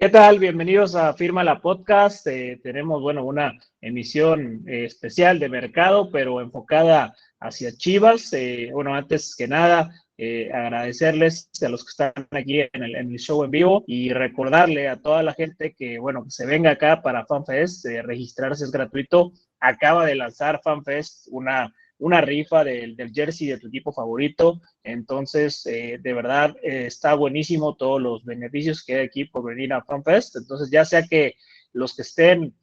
¿Qué tal? Bienvenidos a Firma la Podcast. Tenemos, una emisión especial de mercado, pero enfocada hacia Chivas. Antes que nada, agradecerles a los que están aquí en el show en vivo y recordarle a toda la gente que se venga acá para FanFest. Registrarse es gratuito. Acaba de lanzar FanFest una rifa del jersey de tu equipo favorito. Entonces, de verdad, está buenísimo todos los beneficios que hay aquí por venir a FanFest. Entonces, ya sea que los que estén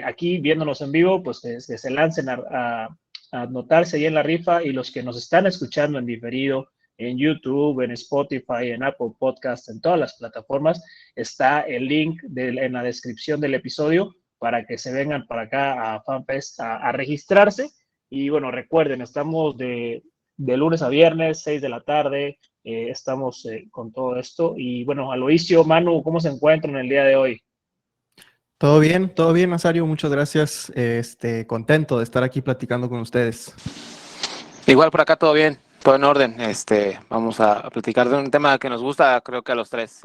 aquí viéndonos en vivo, pues que se lancen a anotarse ahí en la rifa, y los que nos están escuchando en diferido, en YouTube, en Spotify, en Apple Podcast, en todas las plataformas, está el link en la descripción del episodio para que se vengan para acá a FanFest a registrarse. Y recuerden, estamos de lunes a viernes, 6 de la tarde, estamos con todo esto. Y Aloisio, Manu, ¿cómo se encuentran el día de hoy? Todo bien, Nazario, muchas gracias. Contento de estar aquí platicando con ustedes. Igual por acá todo bien, todo en orden. Vamos a platicar de un tema que nos gusta, creo que a los tres,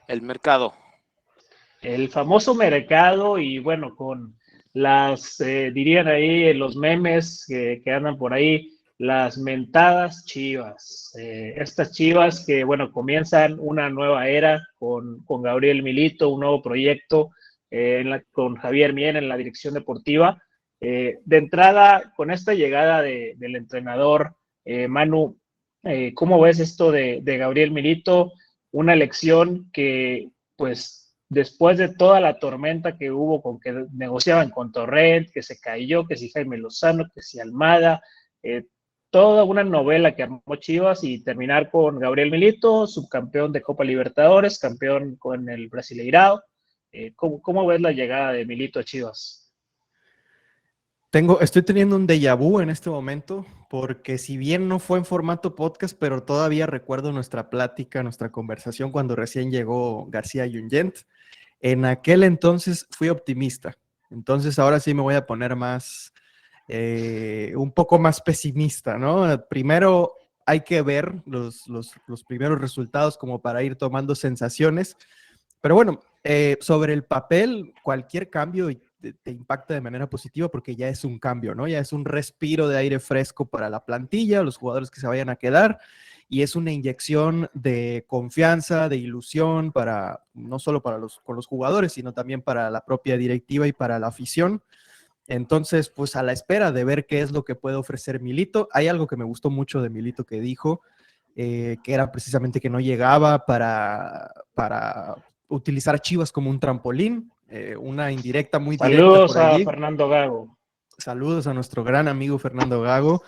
el mercado. El famoso mercado, y con dirían ahí los memes que andan por ahí, las mentadas Chivas. Estas Chivas que, comienzan una nueva era con Gabriel Milito, un nuevo proyecto con Javier Mier en la dirección deportiva. De entrada, con esta llegada del entrenador, Manu, ¿cómo ves esto de Gabriel Milito? Una elección que, pues, después de toda la tormenta que hubo con que negociaban con Torrent, que se cayó, que si Jaime Lozano, que si Almada, toda una novela que armó Chivas, y terminar con Gabriel Milito, subcampeón de Copa Libertadores, campeón con el Brasileirao. ¿Cómo ves la llegada de Milito a Chivas? Estoy teniendo un déjà vu en este momento, porque si bien no fue en formato podcast, pero todavía recuerdo nuestra plática, nuestra conversación cuando recién llegó García Junyent. En aquel entonces fui optimista. Entonces ahora sí me voy a poner un poco más pesimista, ¿no? Primero hay que ver los primeros resultados como para ir tomando sensaciones. Pero bueno, sobre el papel, cualquier cambio te impacta de manera positiva porque ya es un cambio, ¿no? Ya es un respiro de aire fresco para la plantilla, los jugadores que se vayan a quedar, y es una inyección de confianza, de ilusión para no solo con los jugadores, sino también para la propia directiva y para la afición. Entonces, pues a la espera de ver qué es lo que puede ofrecer Milito. Hay algo que me gustó mucho de Milito que dijo, que era precisamente que no llegaba para utilizar Chivas como un trampolín, una indirecta muy directa Saludos por a allí. Fernando Gago. Saludos a nuestro gran amigo Fernando Gago.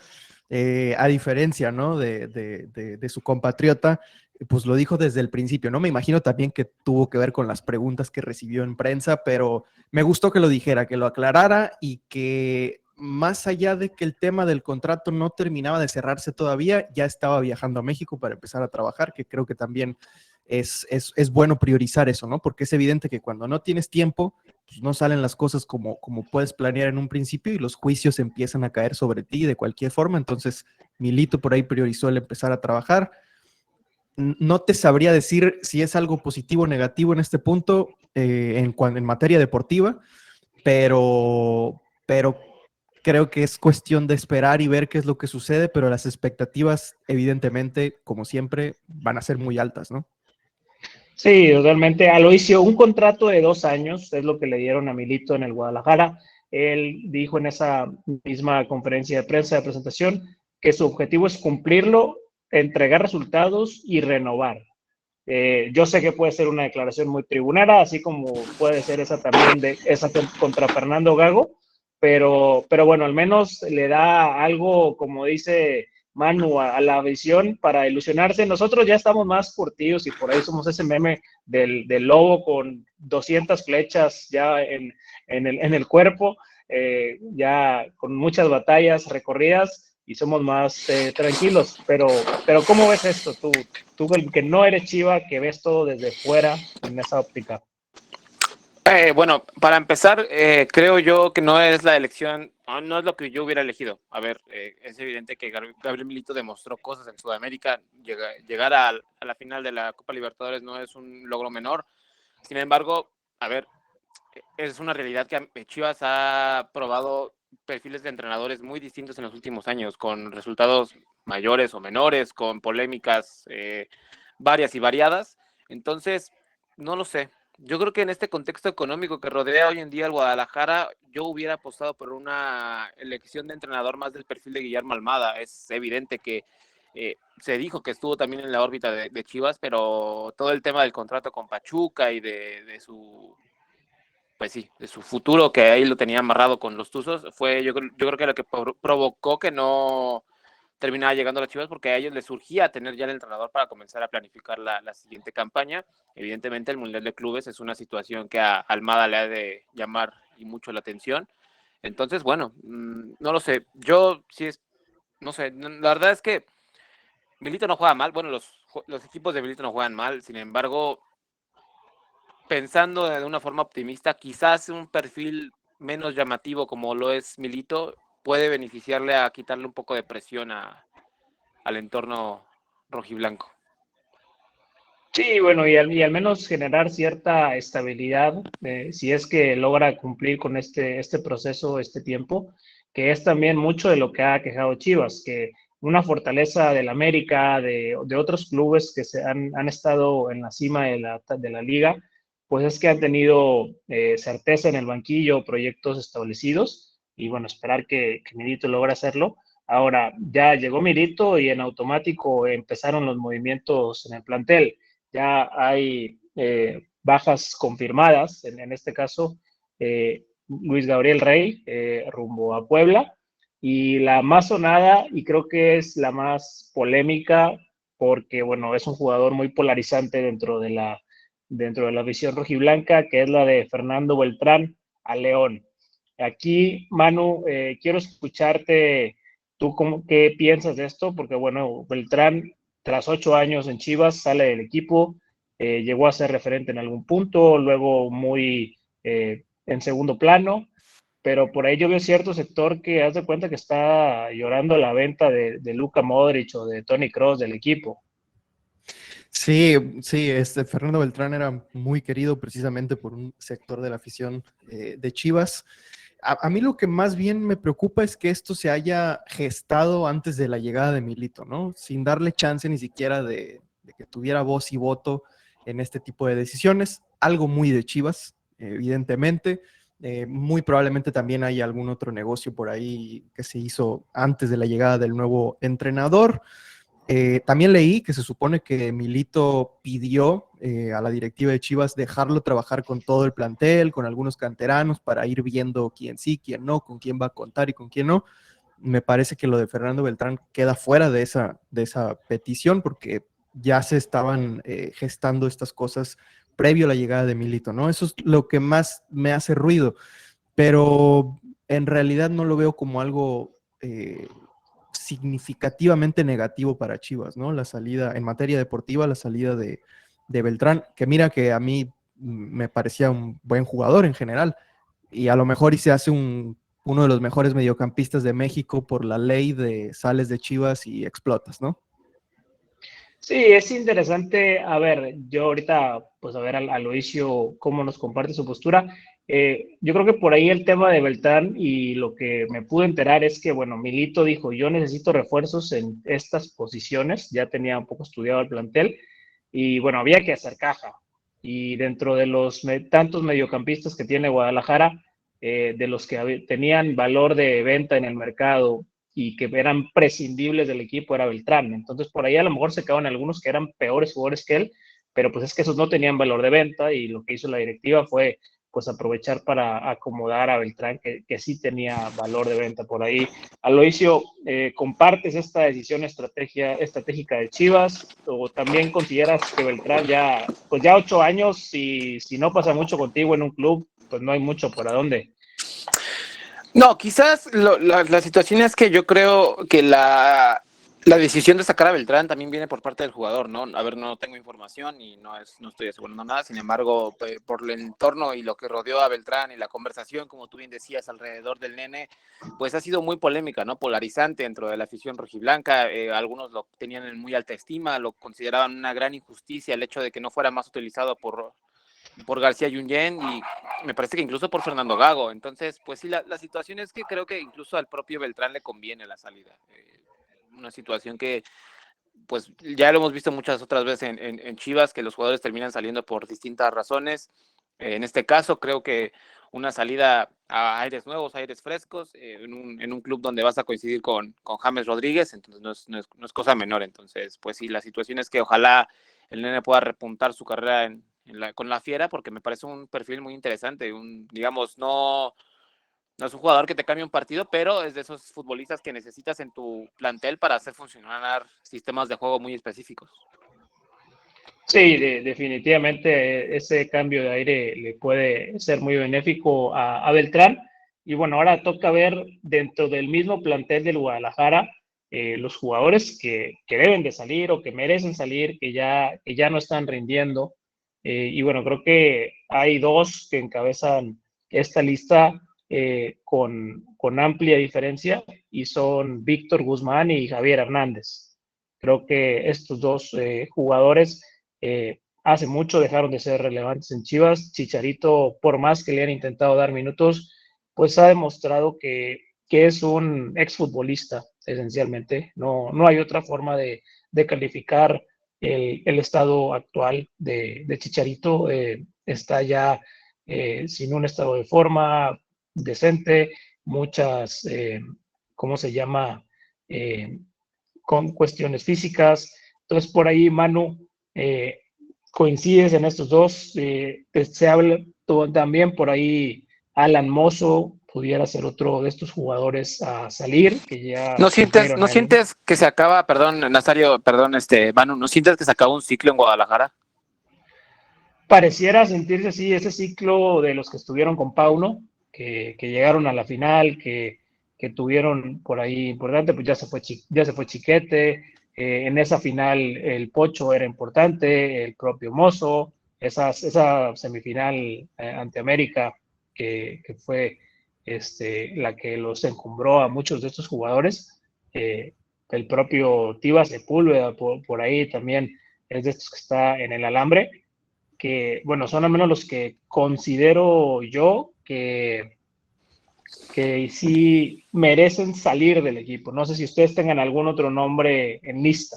A diferencia, ¿no? de su compatriota, pues lo dijo desde el principio, ¿no? Me imagino también que tuvo que ver con las preguntas que recibió en prensa, pero me gustó que lo dijera, que lo aclarara, y que más allá de que el tema del contrato no terminaba de cerrarse todavía, ya estaba viajando a México para empezar a trabajar, que creo que también es bueno priorizar eso, ¿no? Porque es evidente que cuando no tienes tiempo, pues no salen las cosas como puedes planear en un principio, y los juicios empiezan a caer sobre ti de cualquier forma. Entonces, Milito por ahí priorizó el empezar a trabajar. No te sabría decir si es algo positivo o negativo en este punto, en materia deportiva, pero creo que es cuestión de esperar y ver qué es lo que sucede, pero las expectativas, evidentemente, como siempre, van a ser muy altas, ¿no? Sí, totalmente. Aloisio, un contrato de 2 años es lo que le dieron a Milito en el Guadalajara. Él dijo en esa misma conferencia de prensa de presentación que su objetivo es cumplirlo, entregar resultados y renovar. Yo sé que puede ser una declaración muy tribunera, así como puede ser esa también esa contra Fernando Gago, pero al menos le da algo, como dice Manu, a la visión para ilusionarse. Nosotros ya estamos más curtidos, y por ahí somos ese meme del lobo con 200 flechas ya en el cuerpo, ya con muchas batallas recorridas, y somos más tranquilos. Pero ¿cómo ves esto tú que no eres Chiva, que ves todo desde fuera en esa óptica? Bueno, para empezar, creo yo que no es la elección, no es lo que yo hubiera elegido. A ver, es evidente que Gabriel Milito demostró cosas en Sudamérica. Llegar a la final de la Copa Libertadores no es un logro menor. Sin embargo, a ver, es una realidad que Chivas ha probado perfiles de entrenadores muy distintos en los últimos años, con resultados mayores o menores, con polémicas varias y variadas. Entonces, no lo sé. Yo creo que en este contexto económico que rodea hoy en día al Guadalajara, yo hubiera apostado por una elección de entrenador más del perfil de Guillermo Almada. Es evidente que se dijo que estuvo también en la órbita de Chivas, pero todo el tema del contrato con Pachuca y de su, pues sí, de su futuro, que ahí lo tenía amarrado con los Tuzos, fue yo creo que lo que provocó que no terminaba llegando a las Chivas, porque a ellos les surgía tener ya el entrenador para comenzar a planificar la siguiente campaña. Evidentemente el Mundial de Clubes es una situación que a Almada le ha de llamar y mucho la atención. Entonces, bueno, no lo sé. Yo sí es, no sé, la verdad es que Milito no juega mal. Bueno, los equipos de Milito no juegan mal. Sin embargo, pensando de una forma optimista, quizás un perfil menos llamativo como lo es Milito puede beneficiarle a quitarle un poco de presión al entorno rojiblanco. Sí, bueno, y al menos generar cierta estabilidad, si es que logra cumplir con este proceso, este tiempo, que es también mucho de lo que ha quejado Chivas, que una fortaleza del América, de otros clubes que han estado en la cima de la liga, pues es que han tenido certeza en el banquillo, proyectos establecidos, y bueno, esperar que Milito logre hacerlo. Ahora, ya llegó Milito y en automático empezaron los movimientos en el plantel. Ya hay bajas confirmadas, en este caso Luis Gabriel Rey rumbo a Puebla, y la más sonada, y creo que es la más polémica, porque bueno, es un jugador muy polarizante dentro de la visión rojiblanca, que es la de Fernando Beltrán a León. Aquí, Manu, quiero escucharte, tú qué piensas de esto, porque bueno, Beltrán tras 8 años en Chivas, sale del equipo, llegó a ser referente en algún punto, luego muy en segundo plano, pero por ahí yo veo cierto sector que haz de cuenta que está llorando la venta de Luka Modric o de Toni Kroos del equipo. Sí, sí, Fernando Beltrán era muy querido precisamente por un sector de la afición de Chivas. A mí lo que más bien me preocupa es que esto se haya gestado antes de la llegada de Milito, ¿no? Sin darle chance ni siquiera de que tuviera voz y voto en este tipo de decisiones. Algo muy de Chivas, evidentemente. Muy probablemente también hay algún otro negocio por ahí que se hizo antes de la llegada del nuevo entrenador. También leí que se supone que Milito pidió a la directiva de Chivas dejarlo trabajar con todo el plantel, con algunos canteranos, para ir viendo quién sí, quién no, con quién va a contar y con quién no. Me parece que lo de Fernando Beltrán queda fuera de esa petición, porque ya se estaban gestando estas cosas previo a la llegada de Milito, ¿no? Eso es lo que más me hace ruido, pero en realidad no lo veo como algo significativamente negativo para Chivas, ¿no? La salida, en materia deportiva, la salida de Beltrán, que mira que a mí me parecía un buen jugador en general, y a lo mejor y se hace uno de los mejores mediocampistas de México por la ley de sales de Chivas y explotas, ¿no? Sí, es interesante. A ver, yo ahorita, pues a ver a Aloisio cómo nos comparte su postura. Yo creo que por ahí el tema de Beltrán y lo que me pude enterar es que, bueno, Milito dijo, yo necesito refuerzos en estas posiciones, ya tenía un poco estudiado el plantel y bueno, había que hacer caja. Y dentro de los tantos mediocampistas que tiene Guadalajara, de los que tenían valor de venta en el mercado y que eran prescindibles del equipo era Beltrán. Entonces, por ahí a lo mejor se quedaban algunos que eran peores jugadores que él, pero pues es que esos no tenían valor de venta y lo que hizo la directiva fue pues aprovechar para acomodar a Beltrán, que sí tenía valor de venta por ahí. Aloisio, ¿compartes esta decisión estratégica de Chivas o también consideras que Beltrán pues ya 8 años, si no pasa mucho contigo en un club, pues no hay mucho para dónde? No, quizás la situación es que yo creo que la decisión de sacar a Beltrán también viene por parte del jugador, ¿no? A ver, no tengo información y no estoy asegurando nada. Sin embargo, por el entorno y lo que rodeó a Beltrán y la conversación, como tú bien decías, alrededor del nene, pues ha sido muy polémica, ¿no? Polarizante dentro de la afición rojiblanca. Algunos lo tenían en muy alta estima, lo consideraban una gran injusticia el hecho de que no fuera más utilizado por García Junyent y me parece que incluso por Fernando Gago. Entonces, pues sí, la situación es que creo que incluso al propio Beltrán le conviene la salida. Una situación que pues ya lo hemos visto muchas otras veces en Chivas, que los jugadores terminan saliendo por distintas razones. En este caso, creo que una salida a aires nuevos, aires frescos, en un club donde vas a coincidir con James Rodríguez, entonces no es cosa menor. Entonces, pues sí, la situación es que ojalá el nene pueda repuntar su carrera con la Fiera, porque me parece un perfil muy interesante, digamos, no es un jugador que te cambie un partido, pero es de esos futbolistas que necesitas en tu plantel para hacer funcionar sistemas de juego muy específicos. Sí, definitivamente ese cambio de aire le puede ser muy benéfico a Beltrán. Y bueno, ahora toca ver dentro del mismo plantel del Guadalajara los jugadores que deben de salir o que merecen salir, que ya no están rindiendo. Y bueno, creo que hay dos que encabezan esta lista con amplia diferencia y son Víctor Guzmán y Javier Hernández. Creo que estos dos jugadores hace mucho dejaron de ser relevantes en Chivas. Chicharito, por más que le han intentado dar minutos, pues ha demostrado que es un exfutbolista, esencialmente. No hay otra forma de calificar el estado actual de Chicharito. Está ya sin un estado de forma decente, muchas, ¿cómo se llama? Con cuestiones físicas. Entonces, por ahí, Manu, coincides en estos dos. Se habla también por ahí, Alan Mozo pudiera ser otro de estos jugadores a salir, que ya ¿No cumplieron ahí. sientes que se acaba, perdón, Nazario, perdón, Manu, ¿no sientes que se acaba un ciclo en Guadalajara? Pareciera sentirse así ese ciclo de los que estuvieron con Pauno, que llegaron a la final, que tuvieron por ahí importante, pues ya se fue Chiquete, en esa final el Pocho era importante, el propio Mozo, esa semifinal ante América que fue la que los encumbró a muchos de estos jugadores, el propio Tiva Sepúlveda por ahí también es de estos que está en el alambre, que, bueno, son al menos los que considero yo que sí merecen salir del equipo. No sé si ustedes tengan algún otro nombre en lista.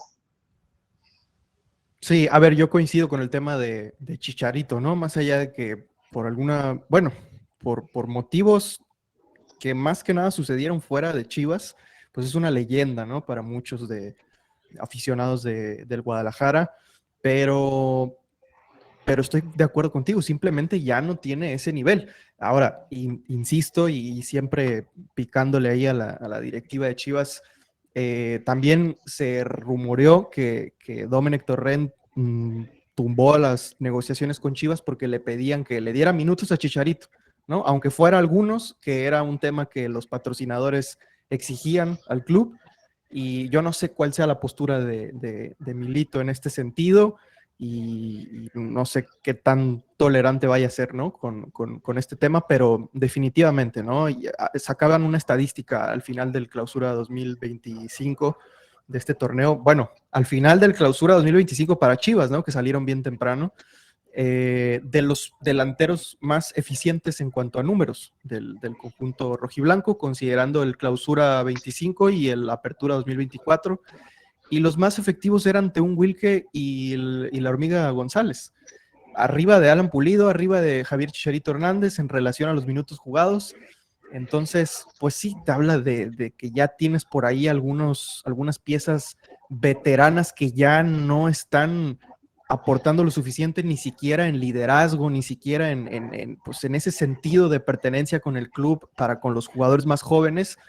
Sí, a ver, yo coincido con el tema de Chicharito, ¿no? Más allá de que bueno, por motivos que más que nada sucedieron fuera de Chivas, pues es una leyenda, ¿no? Para muchos de aficionados del Guadalajara, pero estoy de acuerdo contigo, simplemente ya no tiene ese nivel. Ahora, insisto y siempre picándole ahí a la directiva de Chivas, también se rumoreó que Domenech Torrent tumbó las negociaciones con Chivas porque le pedían que le diera minutos a Chicharito, ¿no? Aunque fuera algunos, que era un tema que los patrocinadores exigían al club, y yo no sé cuál sea la postura de Milito en este sentido, y no sé qué tan tolerante vaya a ser, ¿no? Con este tema, pero definitivamente, ¿no? Y sacaban una estadística al final del Clausura 2025 de este torneo, bueno, al final del Clausura 2025 para Chivas, ¿no? Que salieron bien temprano, de los delanteros más eficientes en cuanto a números del conjunto rojiblanco, considerando el Clausura 25 y el Apertura 2024, y los más efectivos eran Teun Wilke y la Hormiga González, arriba de Alan Pulido, arriba de Javier Chicharito Hernández en relación a los minutos jugados. Entonces, pues sí, te habla de que ya tienes por ahí algunas piezas veteranas que ya no están aportando lo suficiente, ni siquiera en liderazgo, ni siquiera pues en ese sentido de pertenencia con el club para con los jugadores más jóvenes.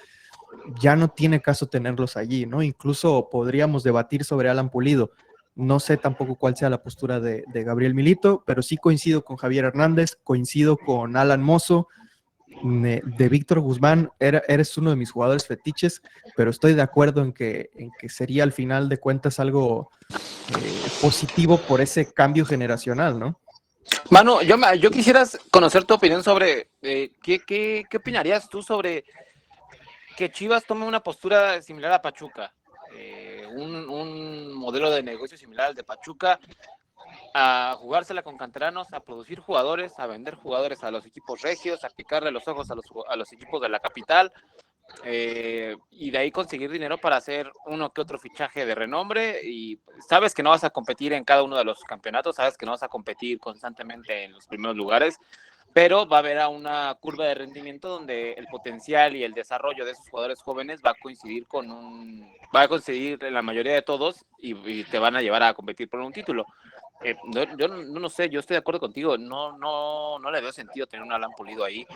Ya no tiene caso tenerlos allí, ¿no? Incluso podríamos debatir sobre Alan Pulido. No sé tampoco cuál sea la postura de Gabriel Milito, pero sí coincido con Javier Hernández, coincido con Alan Mozo, de Víctor Guzmán. Eres uno de mis jugadores fetiches, pero estoy de acuerdo en que sería al final de cuentas algo positivo por ese cambio generacional, ¿no? Manu, yo quisiera conocer tu opinión sobre ¿qué opinarías tú sobre que Chivas tome una postura similar a Pachuca? Un modelo de negocio similar al de Pachuca, a jugársela con canteranos, a producir jugadores, a vender jugadores a los equipos regios, a picarle los ojos a los equipos de la capital, y de ahí conseguir dinero para hacer uno que otro fichaje de renombre. Y sabes que no vas a competir en cada uno de los campeonatos, sabes que no vas a competir constantemente en los primeros lugares, pero va a haber una curva de rendimiento donde el potencial y el desarrollo de esos jugadores jóvenes va a coincidir en la mayoría de todos, y te van a llevar a competir por un título. Yo no sé, yo estoy de acuerdo contigo, no le veo sentido tener un Alan Pulido ahí,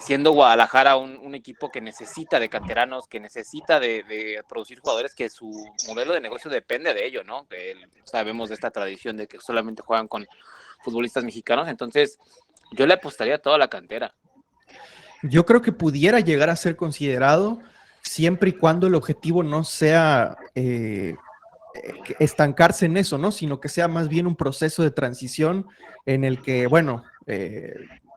siendo Guadalajara un equipo que necesita de canteranos, que necesita de producir jugadores, que su modelo de negocio depende de ello, ¿no? Sabemos de esta tradición de que solamente juegan con futbolistas mexicanos. Entonces yo le apostaría a toda la cantera. Yo creo que pudiera llegar a ser considerado siempre y cuando el objetivo no sea estancarse en eso, ¿no? Sino que sea más bien un proceso de transición en el que, bueno,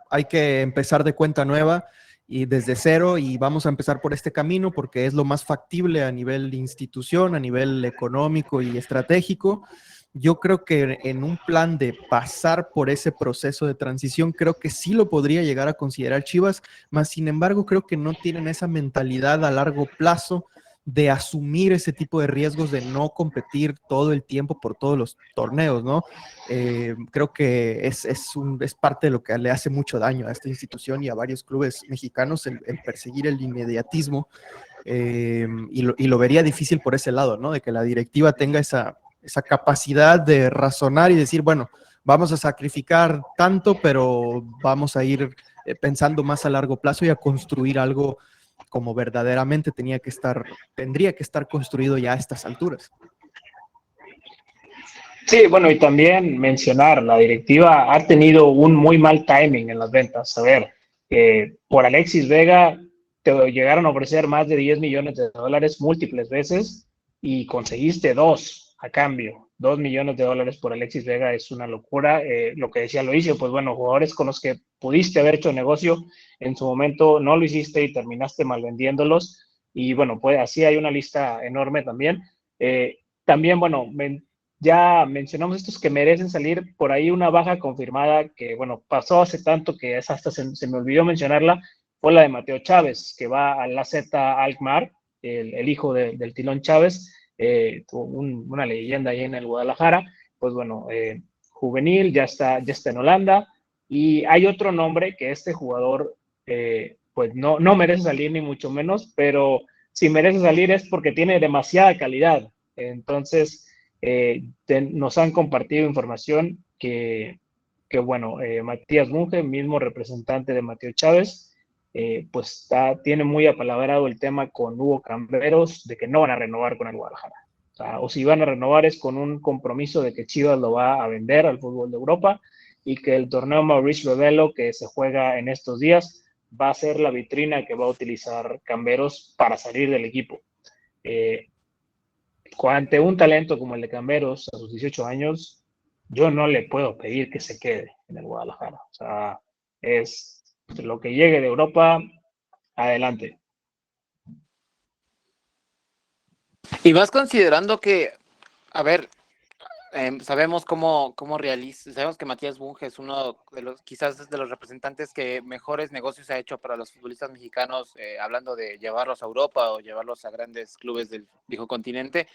hay que empezar de cuenta nueva y desde cero, y vamos a empezar por este camino porque es lo más factible a nivel de institución, a nivel económico y estratégico. Yo creo que en un plan de pasar por ese proceso de transición, creo que sí lo podría llegar a considerar Chivas, más sin embargo creo que no tienen esa mentalidad a largo plazo de asumir ese tipo de riesgos, de no competir todo el tiempo por todos los torneos, ¿no? Creo que es parte de lo que le hace mucho daño a esta institución y a varios clubes mexicanos, el perseguir el inmediatismo, y lo vería difícil por ese lado, ¿no? De que la directiva tenga esa capacidad de razonar y decir, bueno, vamos a sacrificar tanto, pero vamos a ir pensando más a largo plazo y a construir algo como verdaderamente tendría que estar construido ya a estas alturas. Sí, bueno, y también mencionar, la directiva ha tenido un muy mal timing en las ventas. A ver, por Alexis Vega te llegaron a ofrecer más de 10 millones de dólares múltiples veces y conseguiste 2 a cambio. 2 millones de dólares por Alexis Vega es una locura. Lo que decía Loisio, pues bueno, jugadores con los que pudiste haber hecho negocio en su momento no lo hiciste y terminaste mal vendiéndolos. Y bueno, pues así hay una lista enorme también. También, bueno, ya mencionamos estos que merecen salir, por ahí una baja confirmada que, bueno, pasó hace tanto que hasta se me olvidó mencionarla, fue la de Mateo Chávez, que va al AZ Alkmaar, el hijo del Tilón Chávez, una leyenda ahí en el Guadalajara. Pues bueno, juvenil, ya está en Holanda. Y hay otro nombre que este jugador, pues no merece salir ni mucho menos, pero si merece salir es porque tiene demasiada calidad. Entonces, nos han compartido información que bueno, Matías Bunge, mismo representante de Mateo Chávez, pues tiene muy apalabrado el tema con Hugo Camberos de que no van a renovar con el Guadalajara. O si van a renovar es con un compromiso de que Chivas lo va a vender al fútbol de Europa, y que el torneo Maurice Revelo que se juega en estos días va a ser la vitrina que va a utilizar Camberos para salir del equipo. Ante un talento como el de Camberos a sus 18 años, yo no le puedo pedir que se quede en el Guadalajara. O sea, es lo que llegue de Europa, adelante. Y vas considerando que, a ver, sabemos sabemos que Matías Bunge es uno de los, quizás de los representantes que mejores negocios ha hecho para los futbolistas mexicanos, hablando de llevarlos a Europa o llevarlos a grandes clubes del viejo continente.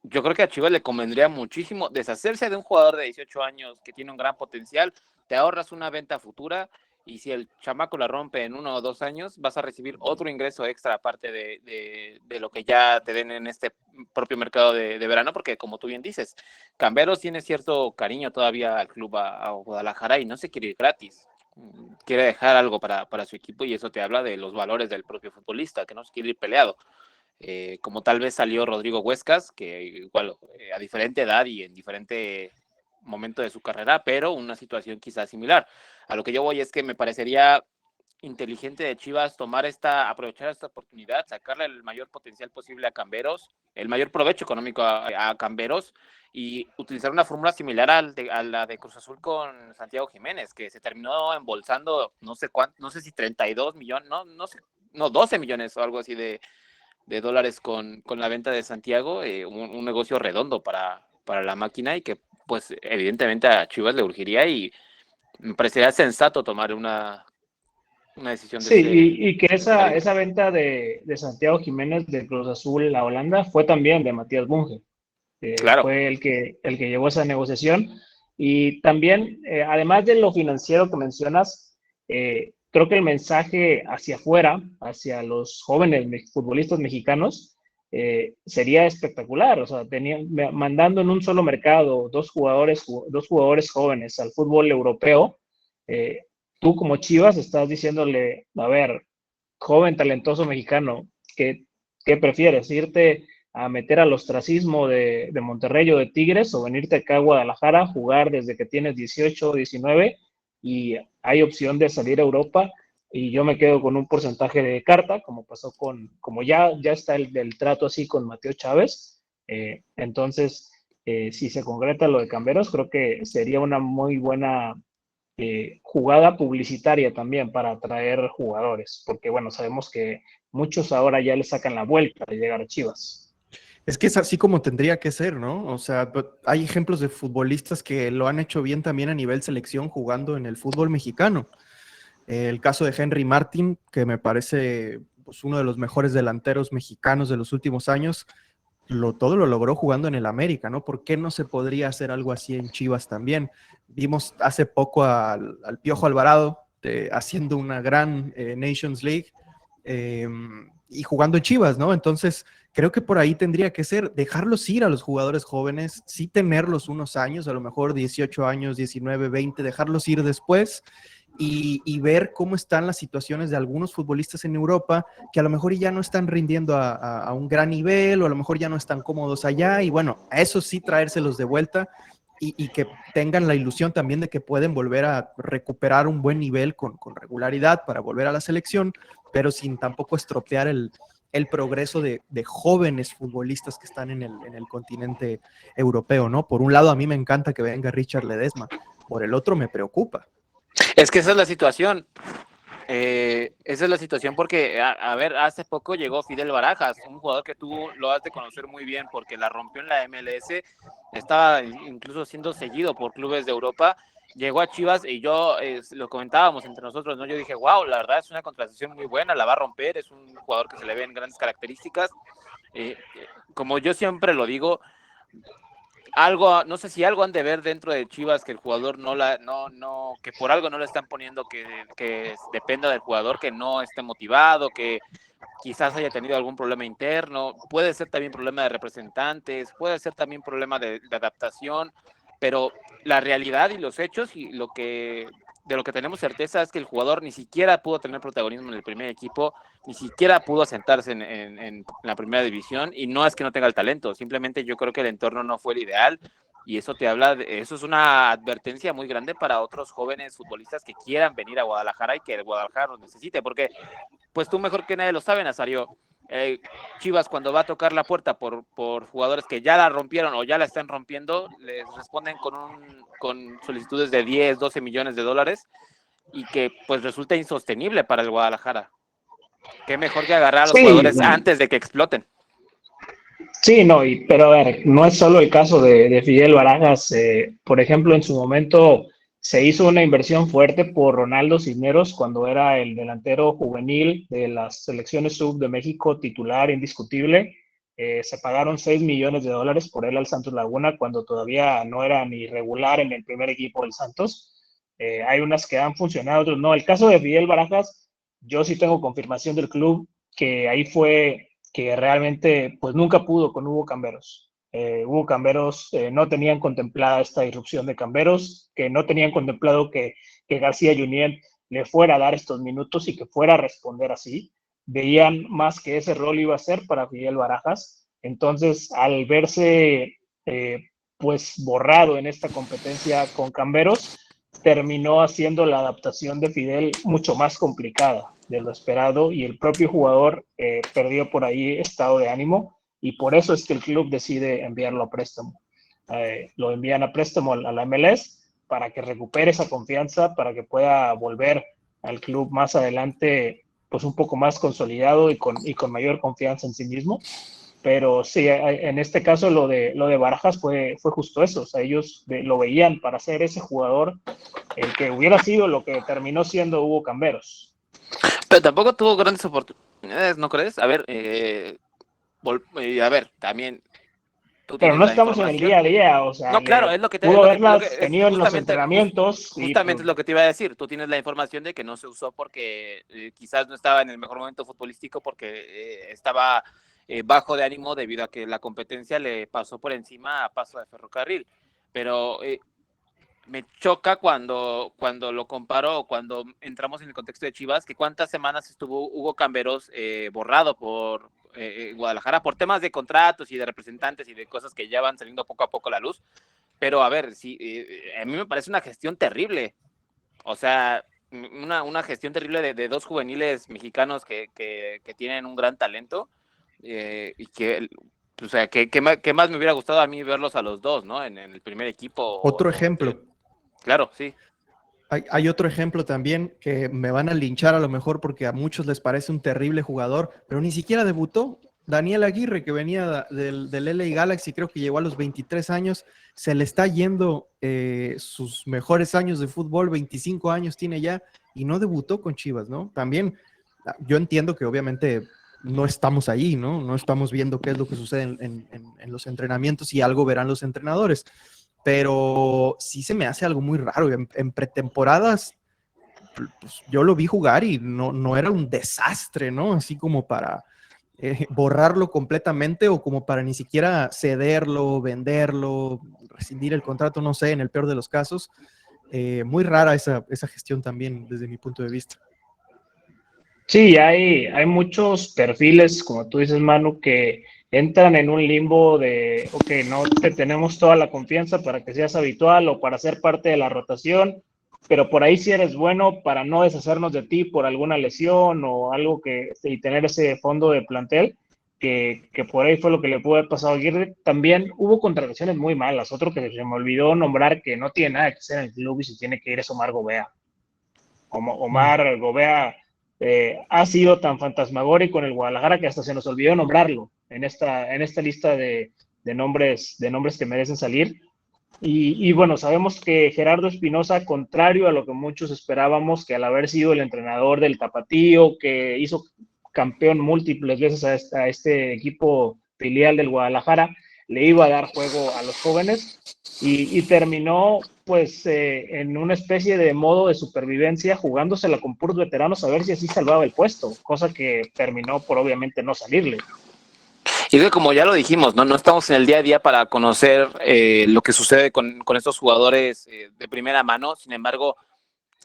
Yo creo que a Chivas le convendría muchísimo deshacerse de un jugador de 18 años que tiene un gran potencial, te ahorras una venta futura, y si el chamaco la rompe en 1 o 2 años, vas a recibir otro ingreso extra aparte de lo que ya te den en este propio mercado de verano, porque como tú bien dices, Camberos tiene cierto cariño todavía al club, a Guadalajara, y no se quiere ir gratis. Quiere dejar algo para su equipo, y eso te habla de los valores del propio futbolista, que no se quiere ir peleado. Como tal vez salió Rodrigo Huescas, que igual a diferente edad y en diferente momento de su carrera, pero una situación quizás similar. A lo que yo voy es que me parecería inteligente de Chivas aprovechar esta oportunidad, sacarle el mayor potencial posible a Camberos, el mayor provecho económico a Camberos, y utilizar una fórmula similar a la de Cruz Azul con Santiago Jiménez, que se terminó embolsando no sé si 32 millones, no 12 millones o algo así de dólares con la venta de Santiago, un negocio redondo para la máquina, y que pues evidentemente a Chivas le urgiría y me parecería sensato tomar una decisión Sí, y que de ese calibre. esa venta de Santiago Jiménez de Cruz Azul a Holanda fue también de Matías Bunge. Claro, Fue el que llevó esa negociación. Y también, además de lo financiero que mencionas, creo que el mensaje hacia afuera, hacia los jóvenes futbolistas mexicanos, sería espectacular. O sea, mandando en un solo mercado dos jugadores jóvenes al fútbol europeo, eh, tú como Chivas estás diciéndole, a ver, joven talentoso mexicano, ¿qué prefieres? ¿Irte a meter al ostracismo de Monterrey o de Tigres o venirte acá a Guadalajara, jugar desde que tienes 18 o 19 y hay opción de salir a Europa y yo me quedo con un porcentaje de carta, como pasó como ya está el trato así con Mateo Chávez? Entonces, si se concreta lo de Camberos, creo que sería una muy buena jugada publicitaria también para atraer jugadores, porque bueno, sabemos que muchos ahora ya le sacan la vuelta de llegar a Chivas. Es que es así como tendría que ser, ¿no? O sea, hay ejemplos de futbolistas que lo han hecho bien también a nivel selección jugando en el fútbol mexicano. El caso de Henry Martin, que me parece pues, uno de los mejores delanteros mexicanos de los últimos años, todo lo logró jugando en el América, ¿no? ¿Por qué no se podría hacer algo así en Chivas también? Vimos hace poco al Piojo Alvarado haciendo una gran Nations League y jugando en Chivas, ¿no? Entonces, creo que por ahí tendría que ser dejarlos ir a los jugadores jóvenes, sí tenerlos unos años, a lo mejor 18 años, 19, 20, dejarlos ir después y ver cómo están las situaciones de algunos futbolistas en Europa que a lo mejor ya no están rindiendo a un gran nivel o a lo mejor ya no están cómodos allá y bueno, a eso sí traérselos de vuelta y que tengan la ilusión también de que pueden volver a recuperar un buen nivel con regularidad para volver a la selección, pero sin tampoco estropear el progreso de jóvenes futbolistas que están en el continente europeo, ¿no? Por un lado, a mí me encanta que venga Richard Ledesma, por el otro me preocupa. es que esa es la situación. Esa es la situación porque, a ver, hace poco llegó Fidel Barajas, un jugador que tú lo has de conocer muy bien porque la rompió en la MLS, estaba incluso siendo seguido por clubes de Europa, llegó a Chivas y yo lo comentábamos entre nosotros, ¿no? Yo dije, wow, la verdad es una contratación muy buena, la va a romper, es un jugador que se le ven grandes características. Como yo siempre lo digo, algo, no sé si algo han de ver dentro de Chivas que el jugador que por algo no le están poniendo que dependa del jugador, que no esté motivado, que quizás haya tenido algún problema interno, puede ser también problema de representantes, puede ser también problema de adaptación, pero la realidad y los hechos y de lo que tenemos certeza es que el jugador ni siquiera pudo tener protagonismo en el primer equipo, ni siquiera pudo asentarse en la primera división, y no es que no tenga el talento, simplemente yo creo que el entorno no fue el ideal, y eso eso es una advertencia muy grande para otros jóvenes futbolistas que quieran venir a Guadalajara y que el Guadalajara los necesite, porque pues tú mejor que nadie lo sabe, Nazario. Chivas cuando va a tocar la puerta por jugadores que ya la rompieron o ya la están rompiendo, les responden con solicitudes de 10, 12 millones de dólares y que pues resulta insostenible para el Guadalajara. Qué mejor que agarrar a los Sí, jugadores antes de que exploten. sí, no, pero a ver, no es solo el caso de Fidel Barajas. Por ejemplo, en su momento se hizo una inversión fuerte por Ronaldo Cisneros cuando era el delantero juvenil de las selecciones sub de México, titular indiscutible. Se pagaron 6 millones de dólares por él al Santos Laguna cuando todavía no era ni regular en el primer equipo del Santos. Hay unas que han funcionado, otras no. El caso de Fidel Barajas, yo sí tengo confirmación del club que ahí fue que realmente pues nunca pudo con Hugo Camberos. Hugo Camberos no tenían contemplada esta irrupción de Camberos, que no tenían contemplado que García Junyent le fuera a dar estos minutos y que fuera a responder así. Veían más que ese rol iba a ser para Fidel Barajas. Entonces, al verse pues borrado en esta competencia con Camberos, terminó haciendo la adaptación de Fidel mucho más complicada de lo esperado y el propio jugador perdió por ahí estado de ánimo y por eso es que el club decide enviarlo a préstamo. Lo envían a préstamo a la MLS para que recupere esa confianza, para que pueda volver al club más adelante pues un poco más consolidado y con mayor confianza en sí mismo. Pero sí, en este caso lo de Barajas fue justo eso, o sea, ellos lo veían para ser ese jugador, el que hubiera sido lo que terminó siendo Hugo Camberos. Pero tampoco tuvo grandes oportunidades, ¿no crees? A ver, también tú Pero tienes no la estamos en el día información. a día, o sea, No, claro, es lo que pudo lo haberlas que es tenido en los entrenamientos y justamente es lo que te iba a decir. Tú tienes la información de que no se usó porque quizás no estaba en el mejor momento futbolístico porque estaba bajo de ánimo debido a que la competencia le pasó por encima a Paso de Ferrocarril. Pero me choca cuando lo comparo, cuando entramos en el contexto de Chivas, que cuántas semanas estuvo Hugo Camberos borrado por Guadalajara por temas de contratos y de representantes y de cosas que ya van saliendo poco a poco a la luz. Pero a ver, sí, a mí me parece una gestión terrible. O sea, una gestión terrible de dos juveniles mexicanos que tienen un gran talento y que, o sea, ¿qué más me hubiera gustado a mí verlos a los dos, ¿no? En el primer equipo. Otro ejemplo. Claro, sí. Hay otro ejemplo también que me van a linchar a lo mejor porque a muchos les parece un terrible jugador, pero ni siquiera debutó. Daniel Aguirre, que venía del LA Galaxy, creo que llegó a los 23 años, se le está yendo sus mejores años de fútbol, 25 años tiene ya, y no debutó con Chivas, ¿no? También yo entiendo que obviamente no estamos ahí, ¿no? No estamos viendo qué es lo que sucede en los entrenamientos y algo verán los entrenadores, pero sí se me hace algo muy raro. En pretemporadas, pues, yo lo vi jugar y no era un desastre, ¿no? Así como para borrarlo completamente o como para ni siquiera cederlo, venderlo, rescindir el contrato, no sé, en el peor de los casos. Muy rara esa gestión también desde mi punto de vista. Sí, hay muchos perfiles, como tú dices, Manu, que entran en un limbo de, ok, no te tenemos toda la confianza para que seas habitual o para ser parte de la rotación, pero por ahí sí eres bueno para no deshacernos de ti por alguna lesión o algo y tener ese fondo de plantel, que por ahí fue lo que le pudo haber pasado a Aguirre. También hubo contrataciones muy malas, otro que se me olvidó nombrar que no tiene nada que hacer en el club y se tiene que ir es Omar Gobea. Omar Gobea ha sido tan fantasmagórico en el Guadalajara que hasta se nos olvidó nombrarlo en esta lista de nombres que merecen salir. Y bueno, sabemos que Gerardo Espinosa, contrario a lo que muchos esperábamos, que al haber sido el entrenador del Tapatío, que hizo campeón múltiples veces a este equipo filial del Guadalajara, le iba a dar juego a los jóvenes y terminó pues en una especie de modo de supervivencia jugándosela con puros veteranos a ver si así salvaba el puesto, cosa que terminó por obviamente no salirle. Y que como ya lo dijimos, no estamos en el día a día para conocer lo que sucede con estos jugadores de primera mano. Sin embargo,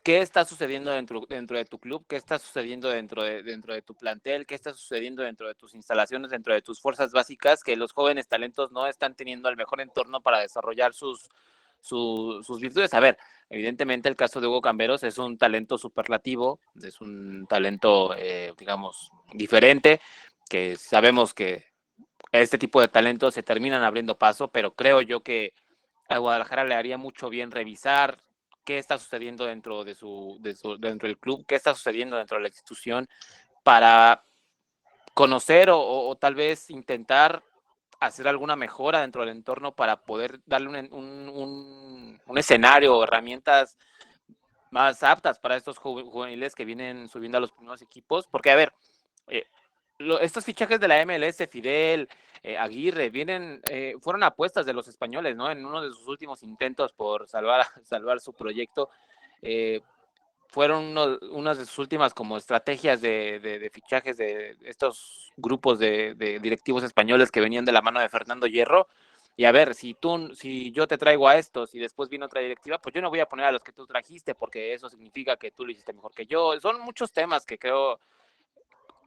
¿qué está sucediendo dentro de tu club? ¿Qué está sucediendo dentro de tu plantel? ¿Qué está sucediendo dentro de tus instalaciones, dentro de tus fuerzas básicas? Que los jóvenes talentos no están teniendo el mejor entorno para desarrollar sus virtudes. A ver, evidentemente el caso de Hugo Camberos es un talento superlativo, es un talento, digamos, diferente, que sabemos que este tipo de talentos se terminan abriendo paso, pero creo yo que a Guadalajara le haría mucho bien revisar qué está sucediendo dentro dentro del club, qué está sucediendo dentro de la institución, para conocer o tal vez intentar hacer alguna mejora dentro del entorno para poder darle un escenario o herramientas más aptas para estos juveniles que vienen subiendo a los primeros equipos, porque a ver, estos fichajes de la MLS, Fidel, Aguirre, fueron apuestas de los españoles, ¿no? En uno de sus últimos intentos por salvar su proyecto, fueron unas de sus últimas como estrategias de fichajes de estos grupos de directivos españoles que venían de la mano de Fernando Hierro. Y a ver, si yo te traigo a estos y después viene otra directiva, pues yo no voy a poner a los que tú trajiste porque eso significa que tú lo hiciste mejor que yo. Son muchos temas que creo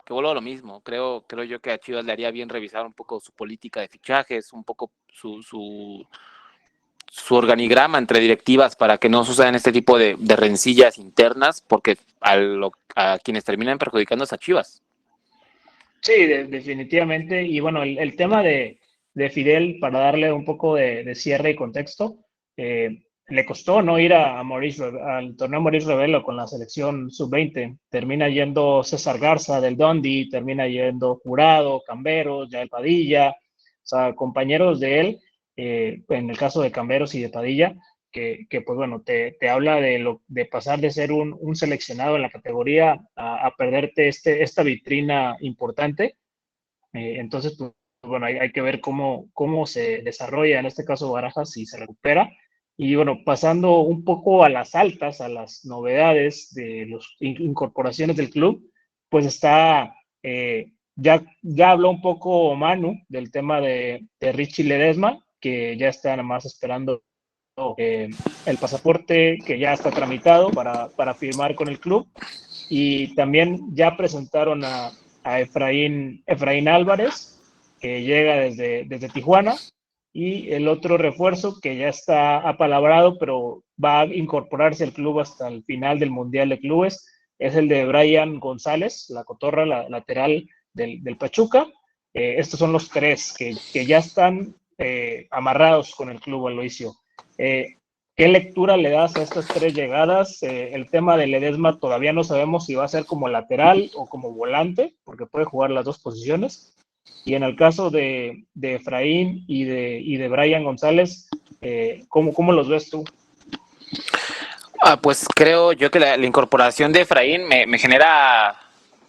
que vuelvo a lo mismo. Creo yo que a Chivas le haría bien revisar un poco su política de fichajes, un poco su organigrama entre directivas para que no sucedan este tipo de rencillas internas, porque a quienes terminan perjudicando es a Chivas. Sí, definitivamente. Y bueno, el tema de Fidel, para darle un poco de cierre y contexto, le costó no ir al torneo Maurice Revelo con la selección sub-20. Termina yendo César Garza del Dundee, termina yendo Jurado, Camberos, Yael Padilla, o sea, compañeros de él, en el caso de Camberos y de Padilla, que pues bueno, te habla de pasar de ser un seleccionado en la categoría a perderte esta vitrina importante. Entonces, pues bueno, hay que ver cómo se desarrolla, en este caso Barajas, si se recupera. Y bueno, pasando un poco a las altas, a las novedades de las incorporaciones del club, pues está, ya habló un poco Manu del tema de Richie Ledesma, que ya está nada más esperando el pasaporte, que ya está tramitado para firmar con el club. Y también ya presentaron a Efraín Álvarez, que llega desde Tijuana, y el otro refuerzo que ya está apalabrado, pero va a incorporarse al club hasta el final del Mundial de Clubes, es el de Brian González, la cotorra, la lateral del Pachuca. Estos son los tres que ya están amarrados con el club Aloisio. ¿Qué lectura le das a estas tres llegadas? El tema de Ledesma todavía no sabemos si va a ser como lateral o como volante, porque puede jugar las dos posiciones. Y en el caso de Efraín y de Brian González, ¿cómo los ves tú? Pues creo yo que la incorporación de Efraín me genera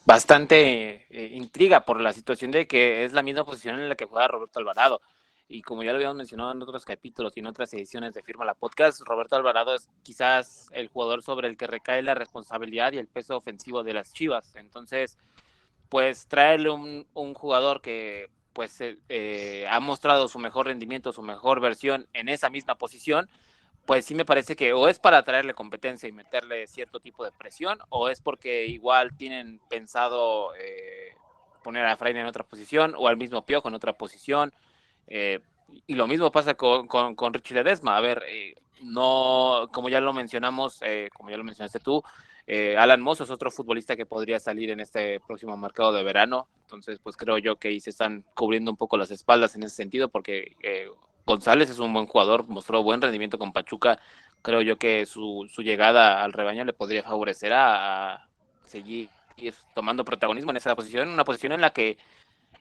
bastante intriga por la situación de que es la misma posición en la que juega Roberto Alvarado. Y como ya lo habíamos mencionado en otros capítulos y en otras ediciones de Firma la Podcast, Roberto Alvarado es quizás el jugador sobre el que recae la responsabilidad y el peso ofensivo de las Chivas. Entonces, pues traerle un jugador que pues ha mostrado su mejor rendimiento, su mejor versión en esa misma posición, pues sí me parece que o es para traerle competencia y meterle cierto tipo de presión, o es porque igual tienen pensado poner a Efraín en otra posición, o al mismo Piojo en otra posición. Y lo mismo pasa con Richie Ledesma. A ver, no, como ya lo mencionamos, como ya lo mencionaste tú, Alan Mozo es otro futbolista que podría salir en este próximo mercado de verano. Entonces, pues creo yo que ahí se están cubriendo un poco las espaldas en ese sentido, porque González es un buen jugador, mostró buen rendimiento con Pachuca. Creo yo que su llegada al rebaño le podría favorecer a seguir tomando protagonismo en esa posición, una posición en la que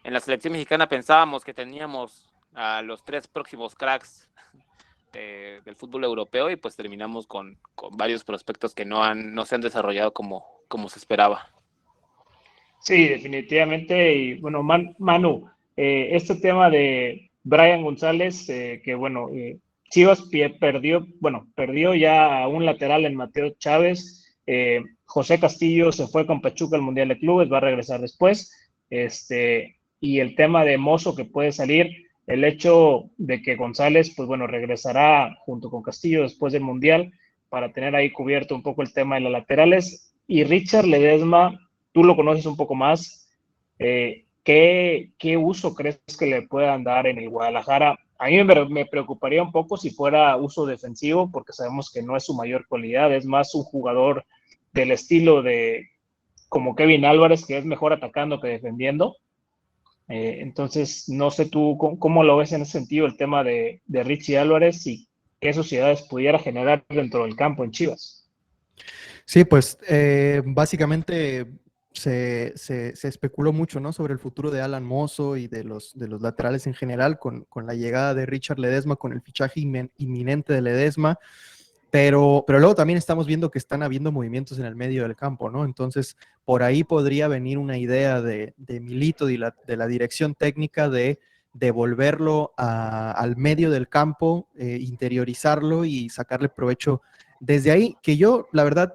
en la selección mexicana pensábamos que teníamos a los tres próximos cracks del fútbol europeo, y pues terminamos con varios prospectos que no se han desarrollado como se esperaba. Sí, definitivamente. Y bueno, Manu, este tema de Brian González, que bueno, Chivas perdió ya a un lateral en Mateo Chávez. José Castillo se fue con Pachuca al Mundial de Clubes, va a regresar después. Y el tema de Mozo que puede salir, el hecho de que González, pues bueno, regresará junto con Castillo después del Mundial para tener ahí cubierto un poco el tema de los laterales. Y Richard Ledesma, tú lo conoces un poco más. ¿Qué uso crees que le puedan dar en el Guadalajara? A mí me preocuparía un poco si fuera uso defensivo, porque sabemos que no es su mayor cualidad, es más un jugador del estilo de como Kevin Álvarez, que es mejor atacando que defendiendo. Entonces, no sé tú cómo lo ves en ese sentido el tema de Richie Álvarez y qué sociedades pudiera generar dentro del campo en Chivas. Sí, pues básicamente se especuló mucho, ¿no?, sobre el futuro de Alan Mozo y de los laterales en general con la llegada de Richard Ledesma, con el fichaje inminente de Ledesma, pero luego también estamos viendo que están habiendo movimientos en el medio del campo, ¿no? Entonces, por ahí podría venir una idea de Milito, de la dirección técnica, de devolverlo al medio del campo, interiorizarlo y sacarle provecho desde ahí, que yo, la verdad,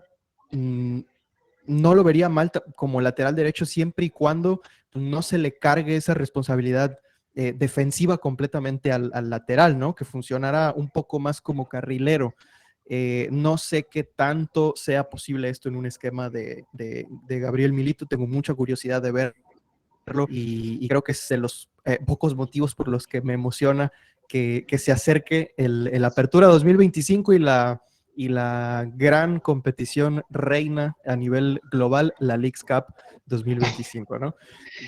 no lo vería mal como lateral derecho siempre y cuando no se le cargue esa responsabilidad defensiva completamente al lateral, ¿no? Que funcionara un poco más como carrilero. No sé qué tanto sea posible esto en un esquema de Gabriel Milito. Tengo mucha curiosidad de verlo y creo que es de los pocos motivos por los que me emociona que se acerque el Apertura 2025 y y la gran competición reina a nivel global, la Leagues Cup 2025, ¿no?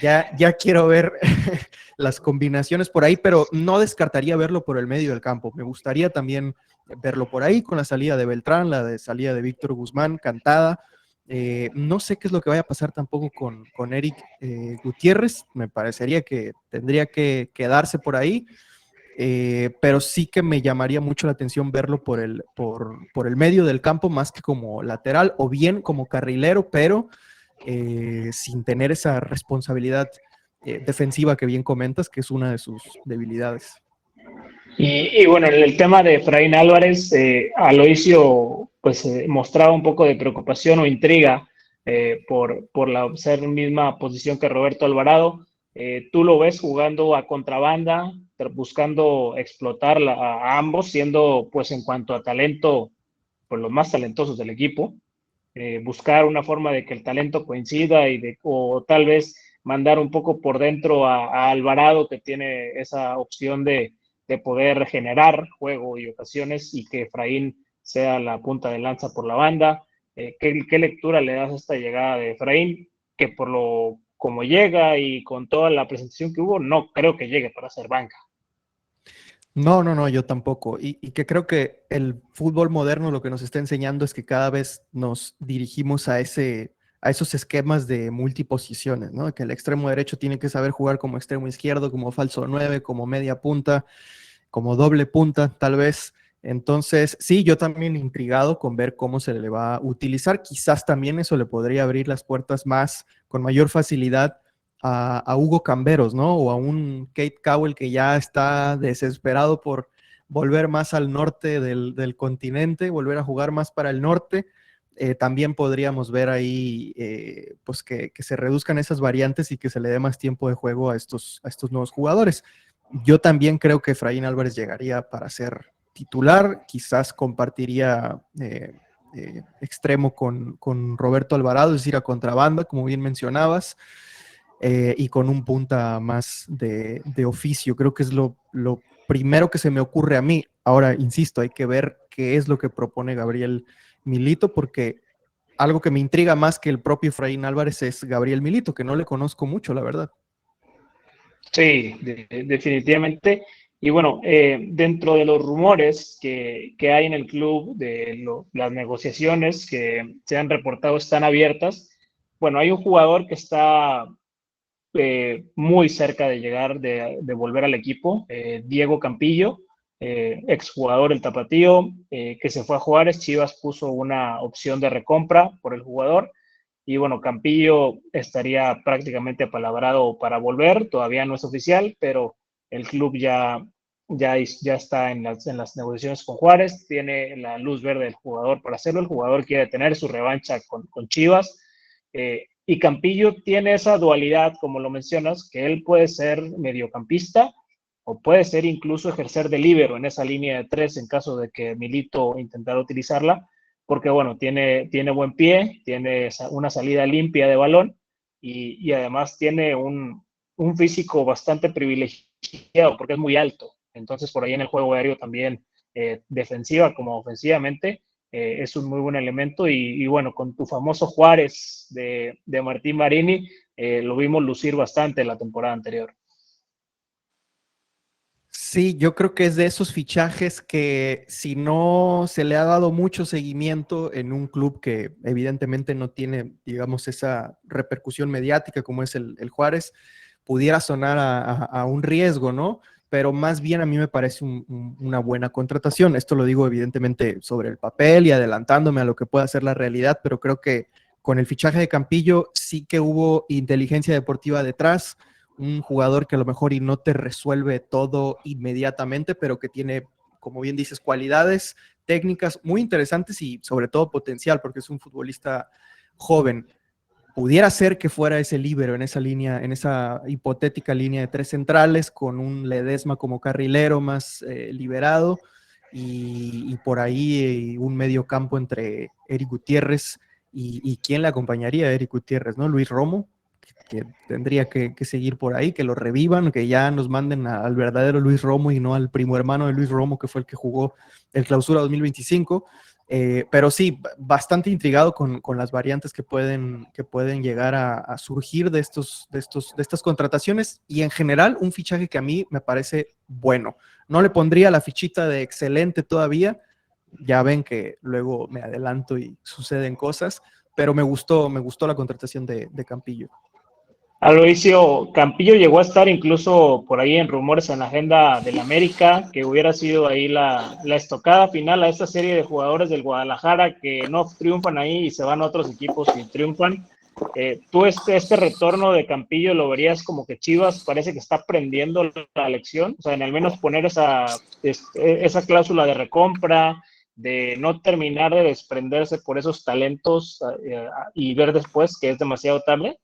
Ya quiero ver las combinaciones por ahí, pero no descartaría verlo por el medio del campo. Me gustaría también verlo por ahí con la salida de Beltrán, la salida de Víctor Guzmán, cantada. No sé qué es lo que vaya a pasar tampoco con Eric Gutiérrez. Me parecería que tendría que quedarse por ahí. Pero sí que me llamaría mucho la atención verlo por el medio del campo más que como lateral o bien como carrilero, pero sin tener esa responsabilidad defensiva que bien comentas, que es una de sus debilidades. Y bueno, el tema de Efraín Álvarez, Aloisio pues mostraba un poco de preocupación o intriga por la ser misma posición que Roberto Alvarado. Tú lo ves jugando a contrabanda, buscando explotar a ambos, siendo pues en cuanto a talento, pues los más talentosos del equipo. Buscar una forma de que el talento coincida o tal vez mandar un poco por dentro a Alvarado, que tiene esa opción de poder generar juego y ocasiones, y que Efraín sea la punta de lanza por la banda. ¿Qué lectura le das a esta llegada de Efraín? Que por lo como llega y con toda la presentación que hubo, no creo que llegue para ser banca. No, yo tampoco. Y que creo que el fútbol moderno lo que nos está enseñando es que cada vez nos dirigimos a esos esquemas de multiposiciones, ¿no? Que el extremo derecho tiene que saber jugar como extremo izquierdo, como falso 9, como media punta, como doble punta, tal vez. Entonces, sí, yo también intrigado con ver cómo se le va a utilizar. Quizás también eso le podría abrir las puertas más, con mayor facilidad a Hugo Camberos, ¿no? O a un Kate Cowell que ya está desesperado por volver más al norte del continente, volver a jugar más para el norte. También podríamos ver ahí pues que se reduzcan esas variantes y que se le dé más tiempo de juego a estos nuevos jugadores. Yo también creo que Efraín Álvarez llegaría para ser titular, quizás compartiría extremo con Roberto Alvarado, es decir, a contrabanda, como bien mencionabas, y con un punta más de oficio. Creo que es lo primero que se me ocurre a mí. Ahora, insisto, hay que ver qué es lo que propone Gabriel Milito, porque algo que me intriga más que el propio Efraín Álvarez es Gabriel Milito, que no le conozco mucho, la verdad. Sí, definitivamente. Y bueno, dentro de los rumores que hay en el club, las negociaciones que se han reportado están abiertas. Bueno, hay un jugador que está muy cerca de llegar, de volver al equipo, Diego Campillo, exjugador del Tapatío, que se fue a Juárez. Chivas puso una opción de recompra por el jugador. Y bueno, Campillo estaría prácticamente apalabrado para volver, todavía no es oficial, pero el club ya está en las negociaciones con Juárez, tiene la luz verde del jugador para hacerlo, el jugador quiere tener su revancha con Chivas, y Campillo tiene esa dualidad, como lo mencionas, que él puede ser mediocampista o puede ser incluso ejercer de líbero en esa línea de tres en caso de que Milito intentara utilizarla, porque bueno, tiene buen pie, tiene una salida limpia de balón y además tiene un físico bastante privilegiado porque es muy alto. Entonces, por ahí en el juego aéreo también, defensiva como ofensivamente, es un muy buen elemento. Y bueno, con tu famoso Juárez de Martín Marini, lo vimos lucir bastante la temporada anterior. Sí, yo creo que es de esos fichajes que si no se le ha dado mucho seguimiento en un club que evidentemente no tiene, digamos, esa repercusión mediática como es el Juárez, pudiera sonar a un riesgo, ¿no? Pero más bien a mí me parece una buena contratación. Esto lo digo evidentemente sobre el papel y adelantándome a lo que pueda ser la realidad, pero creo que con el fichaje de Campillo sí que hubo inteligencia deportiva detrás, un jugador que a lo mejor y no te resuelve todo inmediatamente, pero que tiene, como bien dices, cualidades técnicas muy interesantes y sobre todo potencial, porque es un futbolista joven. Pudiera ser que fuera ese líbero en esa línea, en esa hipotética línea de tres centrales, con un Ledesma como carrilero más liberado y por ahí un medio campo entre Eric Gutiérrez y quién le acompañaría a Eric Gutiérrez, ¿no? Luis Romo, que tendría que seguir por ahí, que lo revivan, que ya nos manden al verdadero Luis Romo y no al primo hermano de Luis Romo, que fue el que jugó el Clausura 2025. Pero sí, bastante intrigado con las variantes que pueden llegar a surgir de estas contrataciones, y en general un fichaje que a mí me parece bueno. No le pondría la fichita de excelente todavía, ya ven que luego me adelanto y suceden cosas, pero me gustó la contratación de Campillo. Aloisio, Campillo llegó a estar incluso por ahí en rumores en la agenda del América, que hubiera sido ahí la estocada final a esta serie de jugadores del Guadalajara que no triunfan ahí y se van a otros equipos y triunfan. ¿Tú este retorno de Campillo lo verías como que Chivas parece que está aprendiendo la lección? O sea, en al menos poner esa cláusula de recompra, de no terminar de desprenderse por esos talentos y ver después que es demasiado tarde.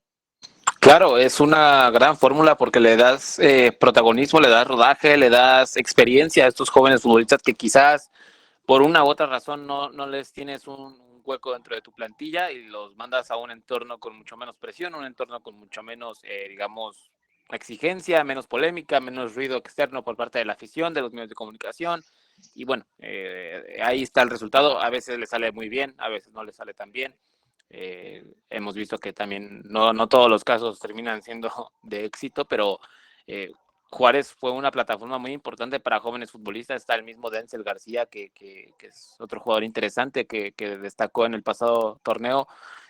Claro, es una gran fórmula porque le das protagonismo, le das rodaje, le das experiencia a estos jóvenes futbolistas que quizás por una u otra razón no les tienes un hueco dentro de tu plantilla y los mandas a un entorno con mucho menos presión, un entorno con mucho menos, digamos, exigencia, menos polémica, menos ruido externo por parte de la afición, de los medios de comunicación. Y bueno, ahí está el resultado. A veces le sale muy bien, a veces no le sale tan bien. Hemos visto que también no todos los casos terminan siendo de éxito, pero Juárez fue una plataforma muy importante para jóvenes futbolistas. Está el mismo Denzel García, que es otro jugador interesante que destacó en el pasado torneo.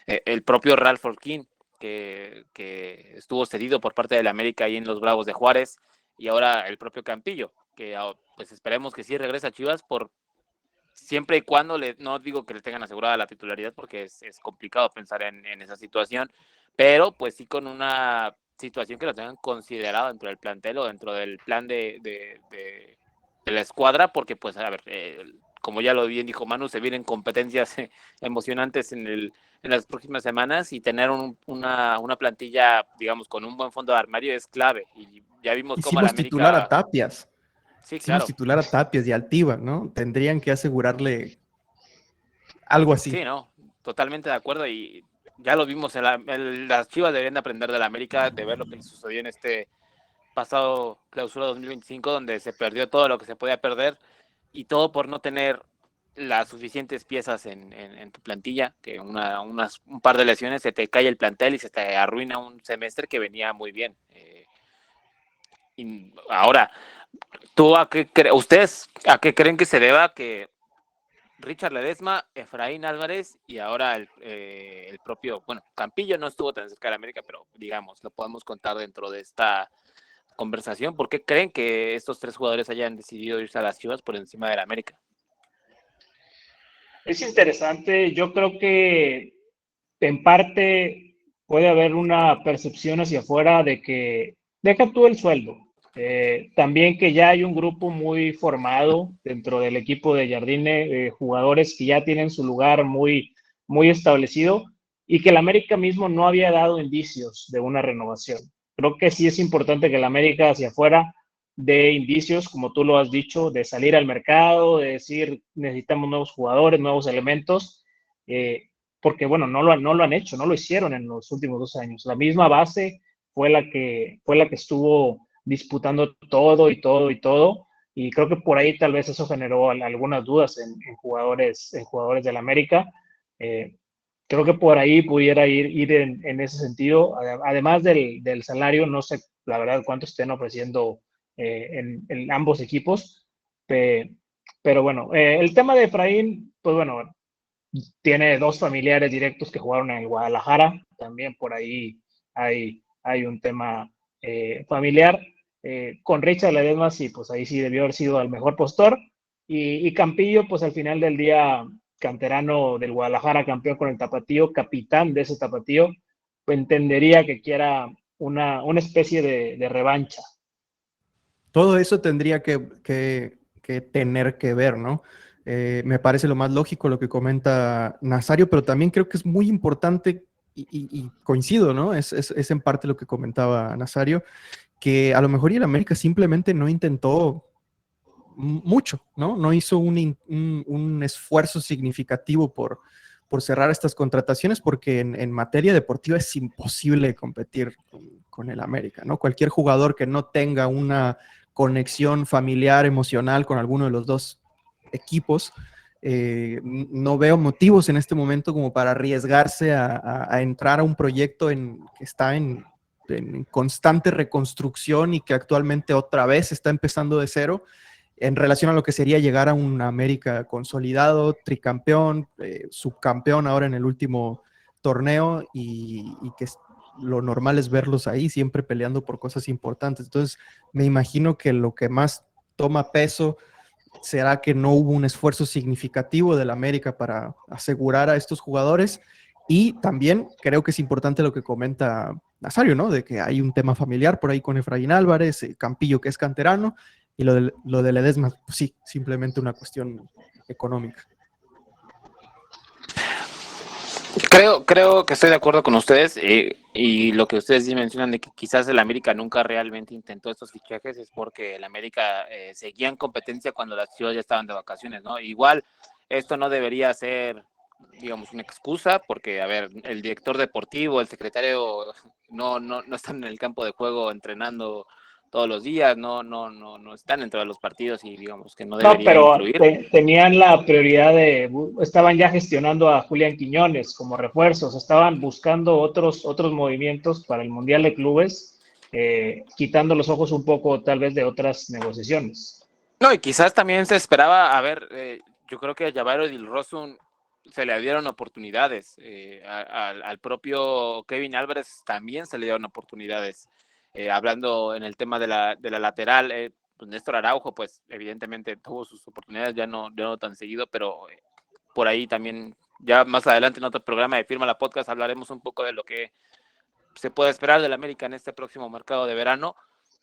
El propio Ralph Orquín, que estuvo cedido por parte del América ahí en los Bravos de Juárez, y ahora el propio Campillo, que pues esperemos que sí regrese a Chivas siempre y cuando no digo que le tengan asegurada la titularidad porque es complicado pensar en esa situación, pero pues sí con una situación que lo tengan considerado dentro del plantel o dentro del plan de la escuadra, porque pues a ver, como ya lo bien dijo Manu, se vienen competencias emocionantes en las próximas semanas, y tener una plantilla, digamos, con un buen fondo de armario es clave, y ya vimos cómo la Hicimos titular a América... Tapias. Sí, Hicimos claro. titular a Tapias y Altiva, ¿no? Tendrían que asegurarle algo así. Sí, no, totalmente de acuerdo, y ya lo vimos, las Chivas deberían de aprender de la América, de ver lo que les sucedió en este pasado clausura 2025, donde se perdió todo lo que se podía perder, y todo por no tener las suficientes piezas en tu plantilla, que un par de lesiones se te cae el plantel y se te arruina un semestre que venía muy bien. Y ahora, ¿ustedes a qué creen que se deba que Richard Ledesma, Efraín Álvarez y ahora el propio, bueno, Campillo no estuvo tan cerca de la América, pero digamos, lo podemos contar dentro de esta conversación? ¿Por qué creen que estos tres jugadores hayan decidido irse a las Chivas por encima de la América? Es interesante, yo creo que en parte puede haber una percepción hacia afuera de que deja tú el sueldo. También que ya hay un grupo muy formado dentro del equipo de Jardine, jugadores que ya tienen su lugar muy establecido, y que el América mismo no había dado indicios de una renovación. Creo que sí es importante que el América hacia afuera dé indicios, como tú lo has dicho, de salir al mercado, de decir necesitamos nuevos jugadores, nuevos elementos, porque bueno, no lo han hecho, no lo hicieron en los últimos 2 años. La misma base fue la que estuvo disputando todo, y creo que por ahí tal vez eso generó algunas dudas en jugadores del América. Creo que por ahí pudiera ir en ese sentido, además del salario. No sé la verdad cuánto estén ofreciendo en ambos equipos, pero bueno, el tema de Efraín, pues bueno, tiene 2 familiares directos que jugaron en el Guadalajara, también por ahí hay un tema familiar. Con Richard Ledesma, sí, pues ahí sí debió haber sido el mejor postor, y Campillo, pues al final del día, canterano del Guadalajara, campeón con el Tapatío, capitán de ese Tapatío, pues entendería que quiera una especie de revancha. Todo eso tendría que tener que ver, ¿no? Me parece lo más lógico lo que comenta Nazario, pero también creo que es muy importante y coincido, ¿no? Es en parte lo que comentaba Nazario, que a lo mejor el América simplemente no intentó mucho, ¿no? No hizo un esfuerzo significativo por cerrar estas contrataciones, porque en materia deportiva es imposible competir con el América, ¿no? Cualquier jugador que no tenga una conexión familiar, emocional con alguno de los dos equipos, No veo motivos en este momento como para arriesgarse a entrar a un proyecto que está en constante reconstrucción y que actualmente otra vez está empezando de cero en relación a lo que sería llegar a un América consolidado, tricampeón, subcampeón ahora en el último torneo y que lo normal es verlos ahí siempre peleando por cosas importantes. Entonces me imagino que lo que más toma peso será que no hubo un esfuerzo significativo del América para asegurar a estos jugadores. Y también creo que es importante lo que comenta Nazario, ¿no? De que hay un tema familiar por ahí con Efraín Álvarez, Campillo, que es canterano, y lo de Ledesma, pues sí, simplemente una cuestión económica. Creo que estoy de acuerdo con ustedes y lo que ustedes sí mencionan de que quizás el América nunca realmente intentó estos fichajes es porque el América seguía en competencia cuando las Chivas ya estaban de vacaciones, ¿no? Igual esto no debería ser, digamos, una excusa porque, a ver, el director deportivo, el secretario no están en el campo de juego entrenando todos los días, no están dentro de los partidos y digamos que no No, debería pero influir. tenían la prioridad estaban ya gestionando a Julián Quiñones como refuerzos, estaban buscando otros movimientos para el Mundial de Clubes, quitando los ojos un poco tal vez de otras negociaciones. No, y quizás también se esperaba, a ver, yo creo que a Javairo Dilrosun se le dieron oportunidades, al propio Kevin Álvarez también se le dieron oportunidades, hablando en el tema de la lateral, pues Néstor Araujo, pues evidentemente tuvo sus oportunidades, ya no tan seguido, pero por ahí también, ya más adelante en otro programa de Firma la Podcast hablaremos un poco de lo que se puede esperar del América en este próximo mercado de verano.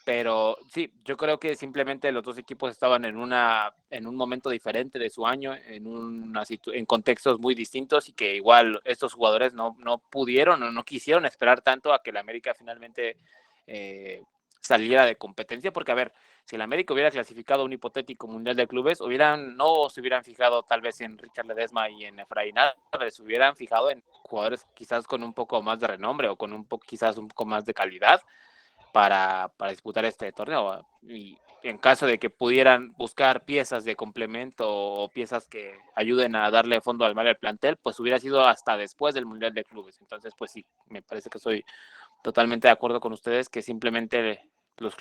Pero sí, yo creo que simplemente los dos equipos estaban en un momento diferente de su año, en contextos muy distintos y que igual estos jugadores no pudieron o no quisieron esperar tanto a que el América finalmente saliera de competencia, porque a ver, si el América hubiera clasificado un hipotético Mundial de Clubes, no se hubieran fijado tal vez en Richard Ledesma y en Efraín Álvarez, se hubieran fijado en jugadores quizás con un poco más de renombre o con quizás un poco más de calidad para disputar este torneo. Y en caso de que pudieran buscar piezas de complemento o piezas que ayuden a darle fondo al plantel, pues hubiera sido hasta después del Mundial de Clubes. Entonces, pues sí, me parece que estoy totalmente de acuerdo con ustedes que simplemente los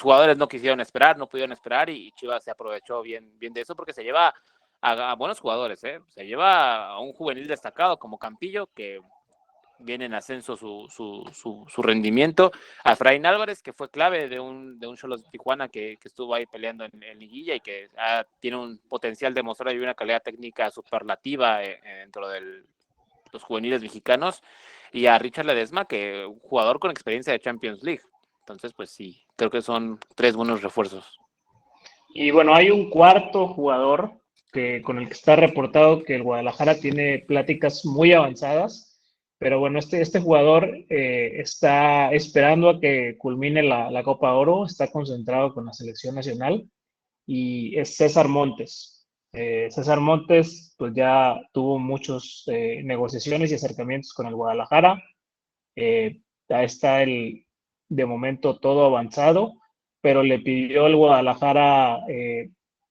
jugadores no quisieron esperar, no pudieron esperar y Chivas se aprovechó bien de eso porque se lleva a buenos jugadores, se lleva a un juvenil destacado como Campillo, que viene en ascenso su rendimiento, a Efraín Álvarez, que fue clave de un Xolos de Tijuana que estuvo ahí peleando en liguilla y que tiene un potencial de mostrar y una calidad técnica superlativa dentro de los juveniles mexicanos, y a Richard Ledesma, que un jugador con experiencia de Champions League. Entonces, pues sí, creo que son 3 buenos refuerzos. Y bueno, hay un cuarto jugador con el que está reportado que el Guadalajara tiene pláticas muy avanzadas, pero bueno, este jugador está esperando a que culmine la Copa Oro, está concentrado con la selección nacional y es César Montes. César Montes pues ya tuvo muchas negociaciones y acercamientos con el Guadalajara, ya está de momento todo avanzado, pero le pidió el Guadalajara,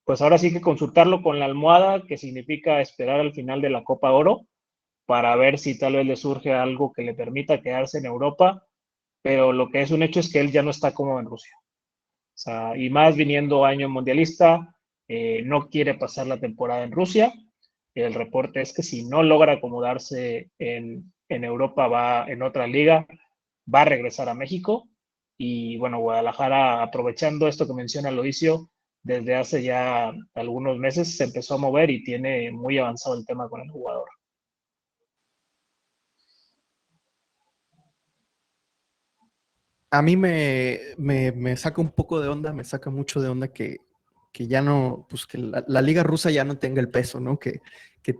pues ahora sí que consultarlo con la almohada, que significa esperar al final de la Copa Oro, para ver si tal vez le surge algo que le permita quedarse en Europa, pero lo que es un hecho es que él ya no está cómodo en Rusia. O sea, y más viniendo año mundialista, no quiere pasar la temporada en Rusia. El reporte es que si no logra acomodarse en Europa, va en otra liga, va a regresar a México. Y bueno, Guadalajara, aprovechando esto que menciona Loisio, desde hace ya algunos meses se empezó a mover y tiene muy avanzado el tema con el jugador. A mí me saca un poco de onda, me saca mucho de onda que ya no, pues que la liga rusa ya no tenga el peso, ¿no? Que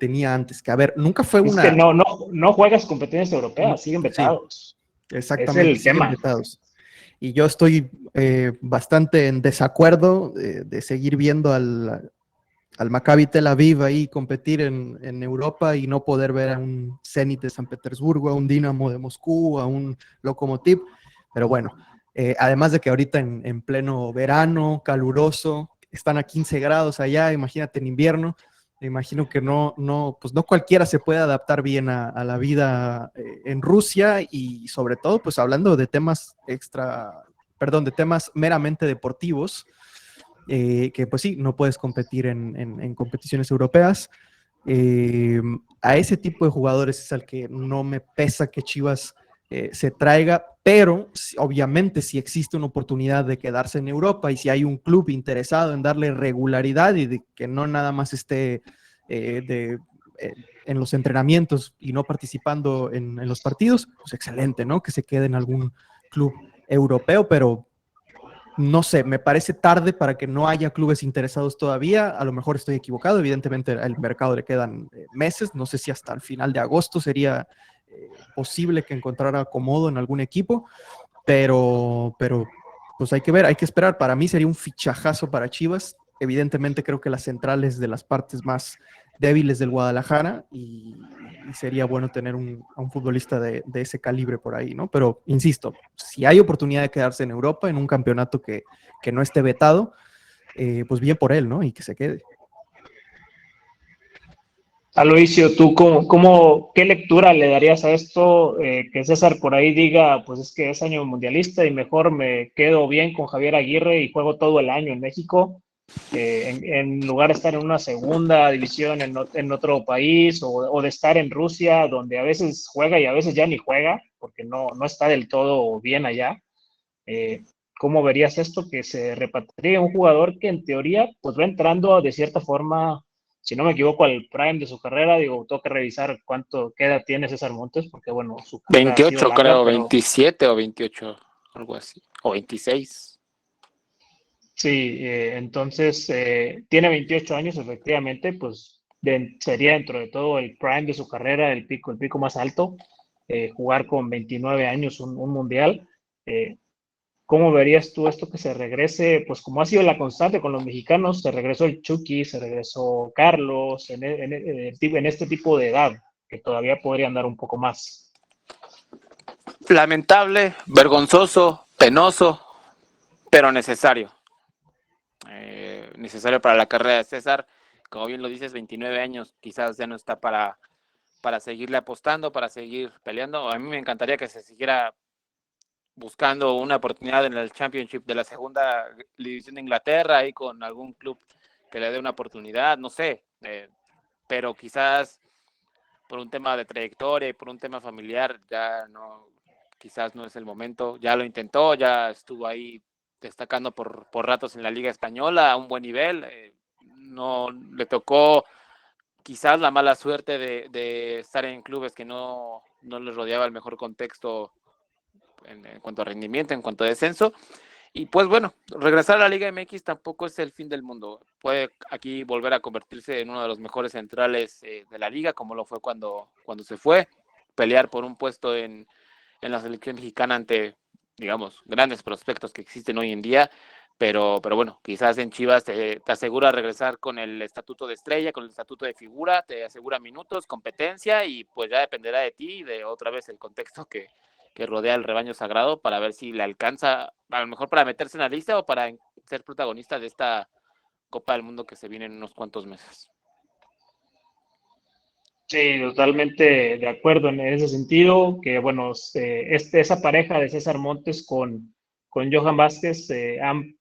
tenía antes. Que a ver, nunca fue Es una... que no juegas competencias europeas, siguen Sí, vetados. Es exactamente, el siguen tema. vetados. Y yo estoy bastante en desacuerdo de seguir viendo al Maccabi Tel Aviv ahí competir en Europa y no poder ver a un Zenit de San Petersburgo, a un Dinamo de Moscú, a un Lokomotiv. Pero bueno, además de que ahorita en pleno verano, caluroso, están a 15 grados allá, imagínate en invierno, Me imagino que pues no cualquiera se puede adaptar bien a la vida en Rusia y sobre todo, pues hablando de temas de temas meramente deportivos, que pues sí, no puedes competir en competiciones europeas. Eh, a ese tipo de jugadores es al que no me pesa que Chivas se traiga, pero obviamente si existe una oportunidad de quedarse en Europa y si hay un club interesado en darle regularidad y de que no nada más esté eh, de, eh, en los entrenamientos y no participando en los partidos, pues excelente, ¿no? Que se quede en algún club europeo, pero no sé, me parece tarde para que no haya clubes interesados todavía. A lo mejor estoy equivocado. Evidentemente, al mercado le quedan meses. No sé si hasta el final de agosto sería posible que encontrara acomodo en algún equipo, pero pues hay que ver, hay que esperar. Para mí sería un fichajazo para Chivas. Evidentemente, creo que la central es de las partes más débiles del Guadalajara y sería bueno tener a un futbolista de ese calibre por ahí, ¿no? Pero insisto, si hay oportunidad de quedarse en Europa en un campeonato que no esté vetado, pues bien por él, ¿no? Y que se quede. Aloisio, ¿tú qué lectura le darías a esto? Que César por ahí diga, pues es que es año mundialista y mejor me quedo bien con Javier Aguirre y juego todo el año en México, en lugar de estar en una segunda división en otro país o de estar en Rusia, donde a veces juega y a veces ya ni juega, porque no está del todo bien allá. ¿Cómo verías esto? Que se repatrie un jugador que en teoría pues va entrando de cierta forma, si no me equivoco, al prime de su carrera. Digo, tengo que revisar qué edad tiene César Montes, porque bueno, su carrera ha sido 28 larga, creo, pero 27 o 28, algo así, o 26. sí, entonces tiene 28 años, efectivamente, pues sería dentro de todo el prime de su carrera, el pico más alto, jugar con 29 años un mundial. Eh, ¿Cómo verías tú esto que se regrese? Pues como ha sido la constante con los mexicanos, se regresó el Chucky, se regresó Carlos, en este tipo de edad, que todavía podrían dar un poco más. Lamentable, vergonzoso, penoso, pero necesario. Necesario para la carrera de César. Como bien lo dices, 29 años, quizás ya no está para seguirle apostando, para seguir peleando. A mí me encantaría que se siguiera buscando una oportunidad en el Championship de la segunda división de Inglaterra, ahí con algún club que le dé una oportunidad, no sé, pero quizás por un tema de trayectoria y por un tema familiar ya no, quizás no es el momento. Ya lo intentó, ya estuvo ahí destacando por ratos en la Liga Española a un buen nivel. No le tocó quizás la mala suerte de estar en clubes que no les rodeaba el mejor contexto en cuanto a rendimiento, en cuanto a descenso. Y pues bueno, regresar a la Liga MX tampoco es el fin del mundo. Puede aquí volver a convertirse en uno de los mejores centrales de la liga, como lo fue cuando se fue, pelear por un puesto en la selección mexicana ante, digamos, grandes prospectos que existen hoy en día. Pero bueno, quizás en Chivas te asegura regresar con el estatuto de estrella, con el estatuto de figura, te asegura minutos, competencia y pues ya dependerá de ti y de otra vez el contexto que rodea el rebaño sagrado para ver si le alcanza, a lo mejor para meterse en la lista o para ser protagonista de esta Copa del Mundo que se viene en unos cuantos meses. Sí, totalmente de acuerdo en ese sentido, que bueno, esa pareja de César Montes con Johan Vázquez han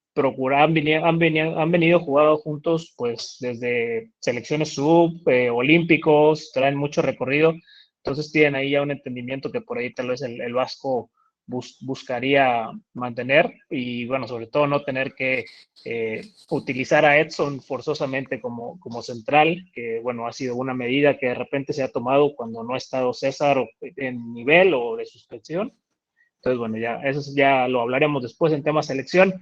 venido jugando juntos pues desde selecciones olímpicos, traen mucho recorrido, entonces tienen ahí ya un entendimiento que por ahí tal vez el Vasco buscaría mantener y bueno, sobre todo no tener que utilizar a Edson forzosamente como central, que bueno, ha sido una medida que de repente se ha tomado cuando no ha estado César en nivel o de suspensión. Entonces, bueno, ya eso ya lo hablaremos después en tema selección.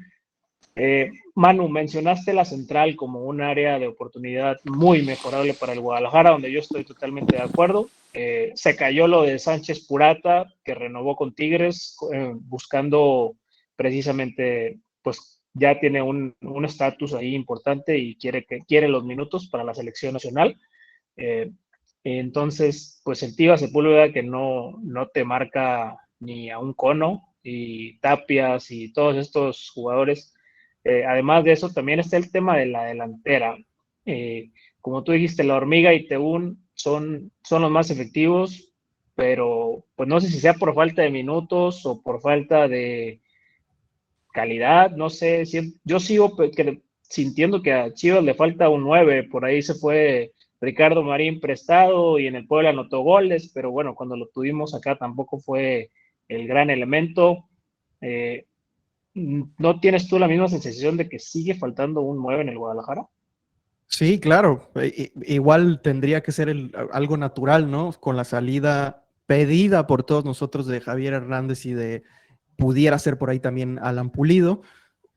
Manu, mencionaste la central como un área de oportunidad muy mejorable para el Guadalajara, donde yo estoy totalmente de acuerdo. Se cayó lo de Sánchez Purata, que renovó con Tigres, buscando precisamente, pues ya tiene un estatus ahí importante y quiere los minutos para la selección nacional. Entonces, pues el Tiva Sepúlveda que no te marca ni a un cono, y Tapias y todos estos jugadores. Además de eso, también está el tema de la delantera. Como tú dijiste, la Hormiga y Tebún son los más efectivos, pero pues no sé si sea por falta de minutos o por falta de calidad, no sé, yo sigo sintiendo que a Chivas le falta un 9, por ahí se fue Ricardo Marín prestado y en el Puebla anotó goles, pero bueno, cuando lo tuvimos acá tampoco fue el gran elemento. ¿No tienes tú la misma sensación de que sigue faltando un 9 en el Guadalajara? Sí, claro. Igual tendría que ser algo natural, ¿no? Con la salida pedida por todos nosotros de Javier Hernández y de pudiera ser por ahí también Alan Pulido.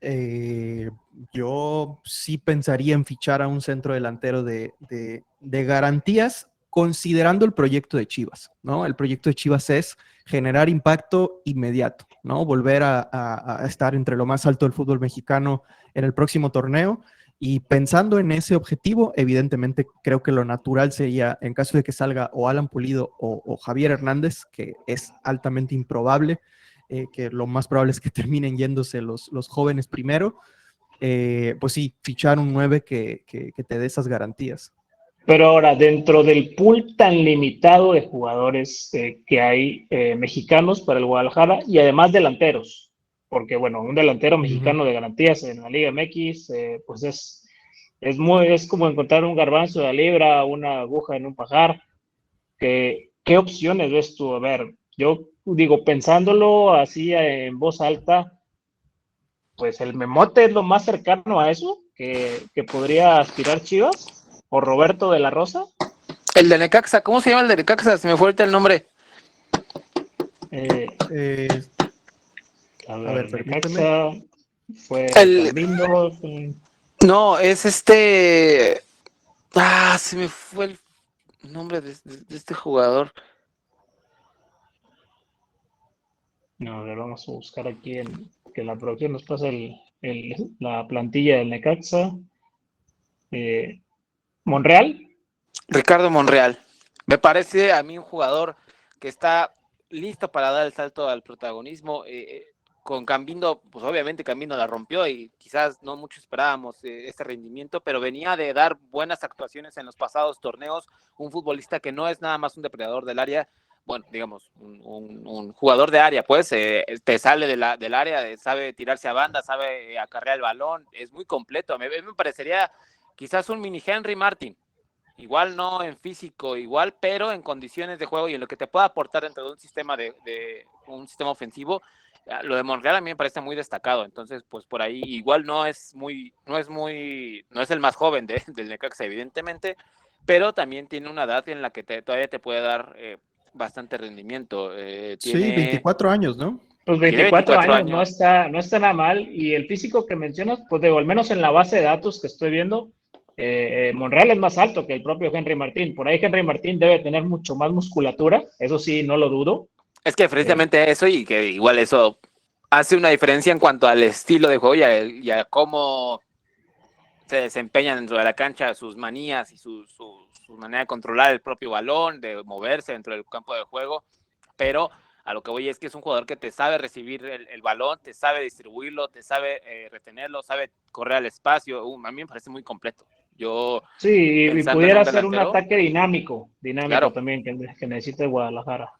eh, yo sí pensaría en fichar a un centro delantero de garantías, considerando el proyecto de Chivas, ¿no? El proyecto de Chivas es generar impacto inmediato, ¿no? Volver a estar entre lo más alto del fútbol mexicano en el próximo torneo. Y pensando en ese objetivo, evidentemente creo que lo natural sería, en caso de que salga o Alan Pulido o Javier Hernández, que es altamente improbable, que lo más probable es que terminen yéndose los jóvenes primero, pues sí, fichar un 9 que te dé esas garantías. Pero ahora, dentro del pool tan limitado de jugadores que hay mexicanos para el Guadalajara y además delanteros, porque bueno, un delantero mexicano de garantías en la Liga MX, pues es como encontrar un garbanzo de la libra, una aguja en un pajar. ¿Qué opciones ves tú? A ver, yo digo, pensándolo así en voz alta, pues el Memote es lo más cercano a eso que podría aspirar Chivas, o Roberto de la Rosa. El de Necaxa, ¿cómo se llama el de Necaxa? Se me fue ahorita el nombre. Eh, A a ver, ver, permíteme. Necaxa fue El, Cambindo. no, es este. Ah, se me fue el nombre de este jugador. No, a ver, vamos a buscar aquí que la producción nos pase la plantilla del Necaxa. Monreal. Ricardo Monreal. Me parece a mí un jugador que está listo para dar el salto al protagonismo. Con Cambindo, pues obviamente Cambindo la rompió y quizás no mucho esperábamos este rendimiento, pero venía de dar buenas actuaciones en los pasados torneos. Un futbolista que no es nada más un depredador del área, bueno, digamos, un jugador de área, pues te sale del área, sabe tirarse a banda, sabe acarrear el balón, es muy completo. A mí me parecería quizás un mini Henry Martin. Igual no en físico, igual, pero en condiciones de juego y en lo que te pueda aportar dentro de un sistema de un sistema ofensivo, lo de Monreal a mí me parece muy destacado. Entonces, pues por ahí igual no es el más joven del Necaxa, evidentemente, pero también tiene una edad en la que todavía te puede dar bastante rendimiento. Sí, 24 años, ¿no? Pues Tiene 24 24 años, años. no está nada mal. Y el físico que mencionas, pues digo, al menos en la base de datos que estoy viendo, Monreal es más alto que el propio Henry Martín. Por ahí Henry Martín debe tener mucho más musculatura, eso sí, no lo dudo. Es que precisamente eso y que igual eso hace una diferencia en cuanto al estilo de juego y a cómo se desempeñan dentro de la cancha, sus manías y su manera de controlar el propio balón, de moverse dentro del campo de juego, pero a lo que voy es que es un jugador que te sabe recibir el balón, te sabe distribuirlo, te sabe retenerlo, sabe correr al espacio. A mí me parece muy completo. Yo, Sí, y pensando en un pudiera ser un delantero, ataque dinámico claro, también que necesita Guadalajara.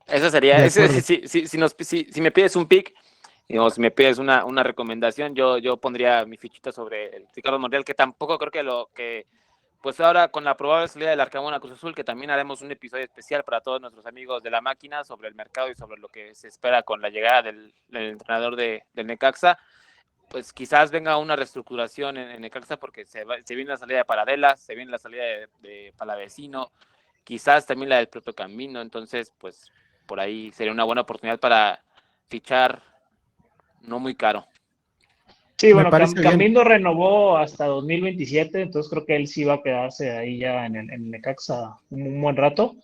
eso sería, De acuerdo. si me pides un pick, digamos, si me pides una recomendación, yo pondría mi fichita sobre el Ricardo Monreal, que tampoco creo pues ahora con la probable salida del Arcamón a Cruz Azul, que también haremos un episodio especial para todos nuestros amigos de la máquina sobre el mercado y sobre lo que se espera con la llegada del entrenador del Necaxa, pues quizás venga una reestructuración en Necaxa porque se viene la salida de Paradela, se viene la salida de Palavecino, quizás también la del propio Camino, entonces pues por ahí sería una buena oportunidad para fichar no muy caro. Sí, Me bueno, parece bien. Cambindo renovó hasta 2027, entonces creo que él sí va a quedarse ahí ya en Necaxa un buen rato.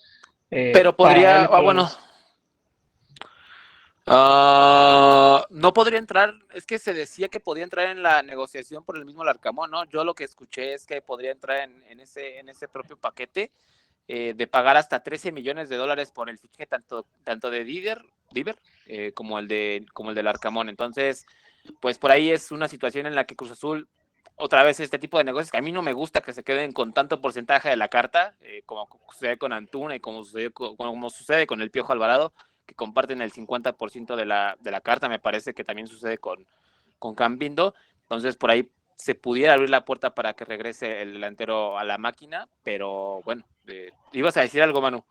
Pero Para podría, él, para bueno, los... no podría entrar, es que se decía que podía entrar en la negociación por el mismo Larcamón, ¿no? Yo lo que escuché es que podría entrar en ese propio paquete de pagar hasta $13 millones por el fichaje tanto de Diver como el del Arcamón. Entonces, pues por ahí es una situación en la que Cruz Azul otra vez este tipo de negocios que a mí no me gusta que se queden con tanto porcentaje de la carta, como sucede con Antuna y como sucede con el Piojo Alvarado, que comparten el 50% de la carta. Me parece que también sucede con Cambindo. Entonces, por ahí se pudiera abrir la puerta para que regrese el delantero a la máquina, pero bueno, ibas a decir algo, Manu.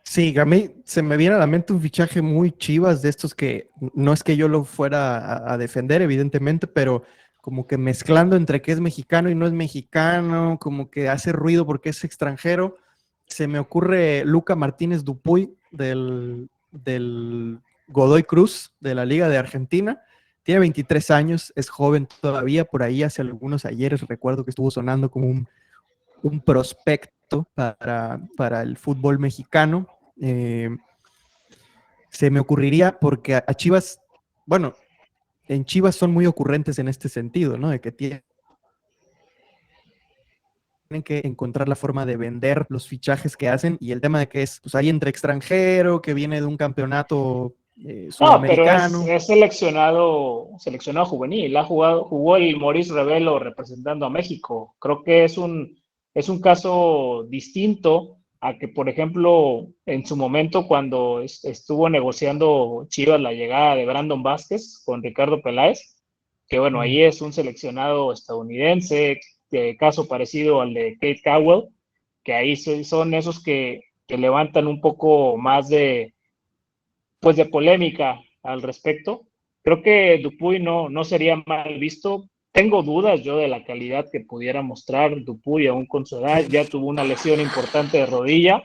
Sí, a mí se me viene a la mente un fichaje muy Chivas de estos que no es que yo lo fuera a defender, evidentemente, pero como que mezclando entre que es mexicano y no es mexicano, como que hace ruido porque es extranjero. Se me ocurre Luca Martínez Dupuy del Godoy Cruz de la Liga de Argentina. Tiene 23 años, es joven todavía. Por ahí hace algunos ayeres recuerdo que estuvo sonando como un prospecto para el fútbol mexicano. Se me ocurriría porque a Chivas, bueno, en Chivas son muy ocurrentes en este sentido, ¿no? De que tienen que encontrar la forma de vender los fichajes que hacen y el tema de que es, pues hay entre extranjero que viene de un campeonato No, pero es, sudamericano. es seleccionado juvenil. Jugó el Maurice Revelo representando a México. Creo que es un caso distinto a que, por ejemplo, en su momento cuando estuvo negociando Chivas la llegada de Brandon Vázquez con Ricardo Peláez, que bueno, ahí es un seleccionado estadounidense, caso parecido al de Kate Cowell, que ahí son esos que levantan un poco más pues de polémica al respecto. Creo que Dupuy no sería mal visto. Tengo dudas yo de la calidad que pudiera mostrar Dupuy aún con su edad. Ya tuvo una lesión importante de rodilla.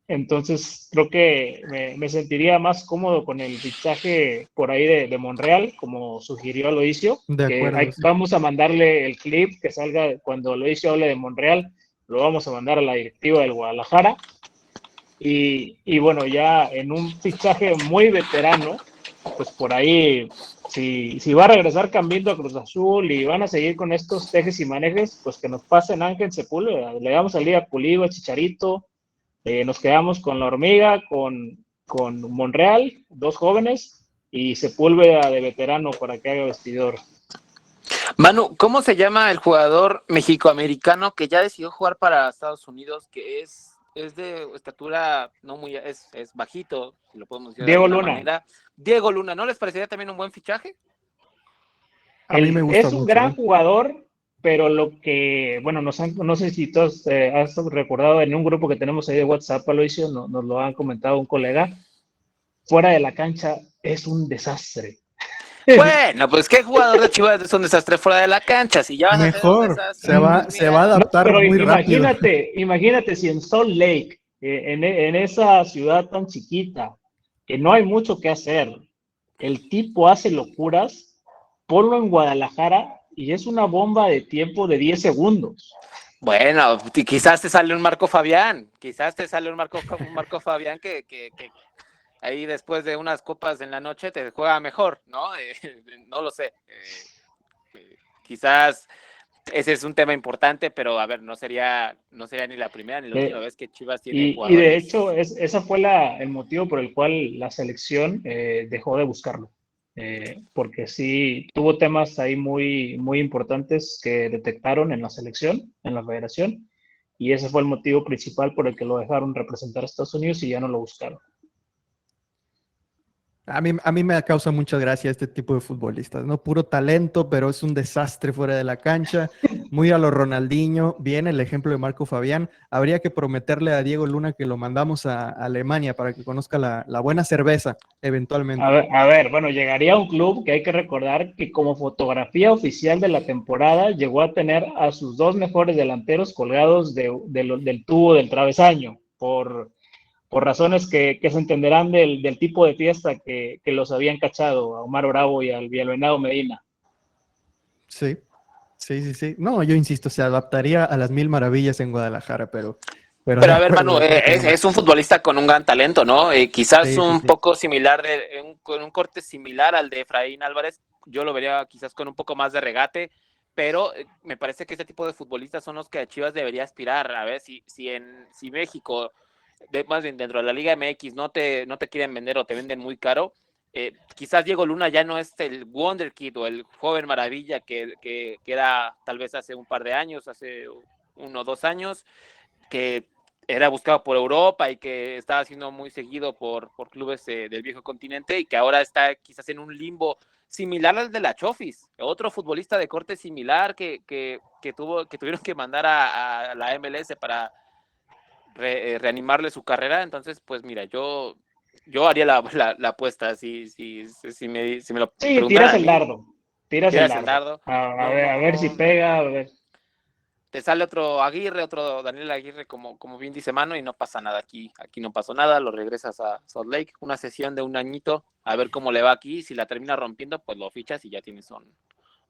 Entonces creo que me sentiría más cómodo con el fichaje por ahí de Monreal, como sugirió Aloisio, De que acuerdo, sí. vamos a mandarle el clip que salga cuando Aloisio hable de Monreal, lo vamos a mandar a la directiva del Guadalajara. Y bueno, ya en un fichaje muy veterano, pues por ahí, si va a regresar Cambindo a Cruz Azul y van a seguir con estos tejes y manejes, pues que nos pasen Ángel Sepúlveda, le damos al día a Pulido, a Chicharito, nos quedamos con la hormiga, con Monreal, dos jóvenes, y Sepúlveda de veterano para que haga vestidor. Manu, ¿cómo se llama el jugador mexicoamericano que ya decidió jugar para Estados Unidos, que es de estatura no muy, es bajito, si lo podemos decir de Diego alguna Luna. manera? Diego Luna, ¿no les parecería también un buen fichaje? A mí me gusta Es un mucho, gran ¿eh? jugador, pero lo que, bueno, no sé si todos has recordado en un grupo que tenemos ahí de WhatsApp, Aloisio, nos lo han comentado un colega, fuera de la cancha es un desastre. Bueno, pues qué jugador de Chivas es un desastre fuera de la cancha. Si ya vas a hacer un Mejor, desastre, pues se va a mira. No, adaptar pero muy rápido. imagínate si en Salt Lake, en esa ciudad tan chiquita, que no hay mucho que hacer, el tipo hace locuras, ponlo en Guadalajara y es una bomba de tiempo de 10 segundos. Bueno, quizás te sale un Marco Fabián, un Marco Fabián que ahí después de unas copas en la noche te juega mejor, ¿no? No lo sé. Quizás ese es un tema importante, pero a ver, no sería ni la primera ni la última vez que Chivas tiene Y de hecho, jugadores. esa fue el motivo por el cual la selección dejó de buscarlo. Porque sí tuvo temas ahí muy importantes que detectaron en la selección, en la federación, y ese fue el motivo principal por el que lo dejaron representar a Estados Unidos y ya no lo buscaron. A mí me causa mucha gracia este tipo de futbolistas, ¿no? Puro talento, pero es un desastre fuera de la cancha, muy a lo Ronaldinho. Viene el ejemplo de Marco Fabián. Habría que prometerle a Diego Luna que lo mandamos a Alemania para que conozca la buena cerveza, eventualmente. Bueno, llegaría a un club que hay que recordar que como fotografía oficial de la temporada llegó a tener a sus dos mejores delanteros colgados del tubo del travesaño, por razones que se entenderán del tipo de fiesta que los habían cachado a Omar Bravo y al Venado Medina. Sí, sí. No, yo insisto, se adaptaría a las mil maravillas en Guadalajara, pero de Pero a ver, Manu, acuerdo, creo que no más. es un futbolista con un gran talento, ¿no? Quizás Sí, sí, un sí. poco similar, con un corte similar al de Efraín Álvarez. Yo lo vería quizás con un poco más de regate, pero me parece que este tipo de futbolistas son los que a Chivas debería aspirar. A ver, si México, más bien dentro de la Liga MX, no te quieren vender o te venden muy caro, quizás Diego Luna ya no es el Wonder Kid o el joven maravilla que era tal vez hace un par de años, hace 1 o 2 años, que era buscado por Europa y que estaba siendo muy seguido por clubes del viejo continente y que ahora está quizás en un limbo similar al de la Chofis, otro futbolista de corte similar que tuvieron que mandar a la MLS para reanimarle su carrera. Entonces, pues mira, yo haría la apuesta si me lo Sí, preguntaran a mí, tiras el tiras el dardo. dardo. A ver si pega, a ver. Te sale otro Aguirre, otro Daniel Aguirre, como bien dice Mano, y no pasa nada aquí no pasó nada, lo regresas a Salt Lake, una sesión de 1 añito, a ver cómo le va aquí, si la termina rompiendo, pues lo fichas y ya tienes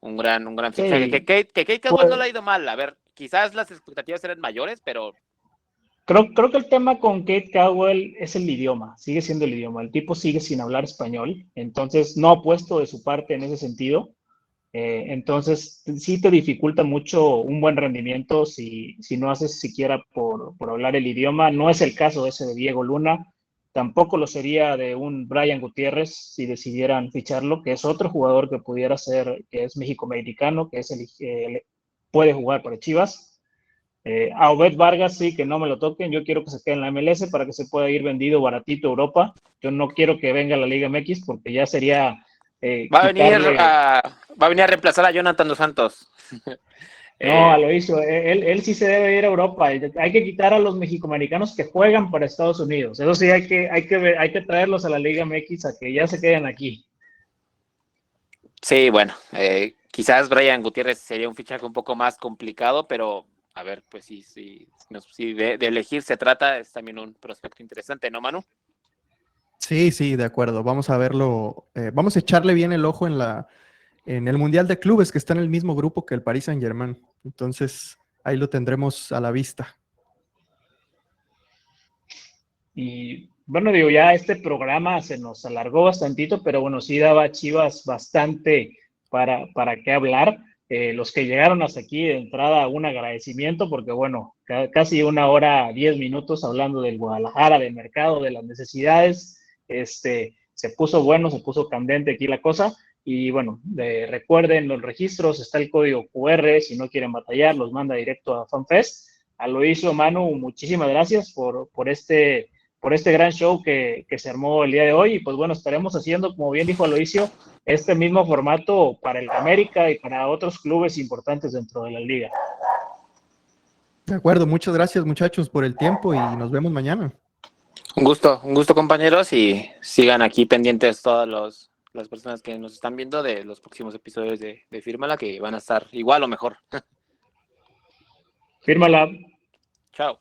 un gran fichaje. Sí, Que Kate Cowell no pues le ha ido mal, a ver, quizás las expectativas eran mayores, pero creo que el tema con Kate Cowell es el idioma, sigue siendo el idioma. El tipo sigue sin hablar español, entonces no ha puesto de su parte en ese sentido. Entonces, sí te dificulta mucho un buen rendimiento si no haces siquiera por hablar el idioma. No es el caso ese de Diego Luna, tampoco lo sería de un Brian Gutiérrez si decidieran ficharlo, que es otro jugador que pudiera ser, que es México-mexicano, que es puede jugar para Chivas. A Obed Vargas sí, que no me lo toquen. Yo quiero que se quede en la MLS para que se pueda ir vendido baratito a Europa. Yo no quiero que venga a la Liga MX porque ya sería quitarle. va a venir a reemplazar a Jonathan Dos Santos. No, lo hizo. Él sí se debe ir a Europa. Hay que quitar a los mexicoamericanos que juegan para Estados Unidos. Eso sí, hay que traerlos a la Liga MX a que ya se queden aquí. Sí, bueno, quizás Brian Gutiérrez sería un fichaje un poco más complicado, pero a ver, pues si de elegir se trata, es también un prospecto interesante, ¿no, Manu? Sí, de acuerdo. Vamos a verlo. Vamos a echarle bien el ojo en el Mundial de Clubes, que está en el mismo grupo que el Paris Saint-Germain. Entonces, ahí lo tendremos a la vista. Y bueno, digo, ya este programa se nos alargó bastantito, pero bueno, sí daba a Chivas bastante para qué hablar. Los que llegaron hasta aquí de entrada, un agradecimiento, porque bueno, casi 1 hora 10 minutos hablando del Guadalajara, del mercado, de las necesidades. Se puso bueno, se puso candente aquí la cosa. Y bueno, recuerden los registros, está el código QR, si no quieren batallar, los manda directo a FanFest. A lo hizo Manu, muchísimas gracias por este gran show que se armó el día de hoy. Y pues bueno, estaremos haciendo, como bien dijo Aloisio, este mismo formato para el América y para otros clubes importantes dentro de la liga. De acuerdo, muchas gracias muchachos por el tiempo y nos vemos mañana. Un gusto compañeros, y sigan aquí pendientes todas las personas que nos están viendo de los próximos episodios de Fírmala, que van a estar igual o mejor. Fírmala. Chao.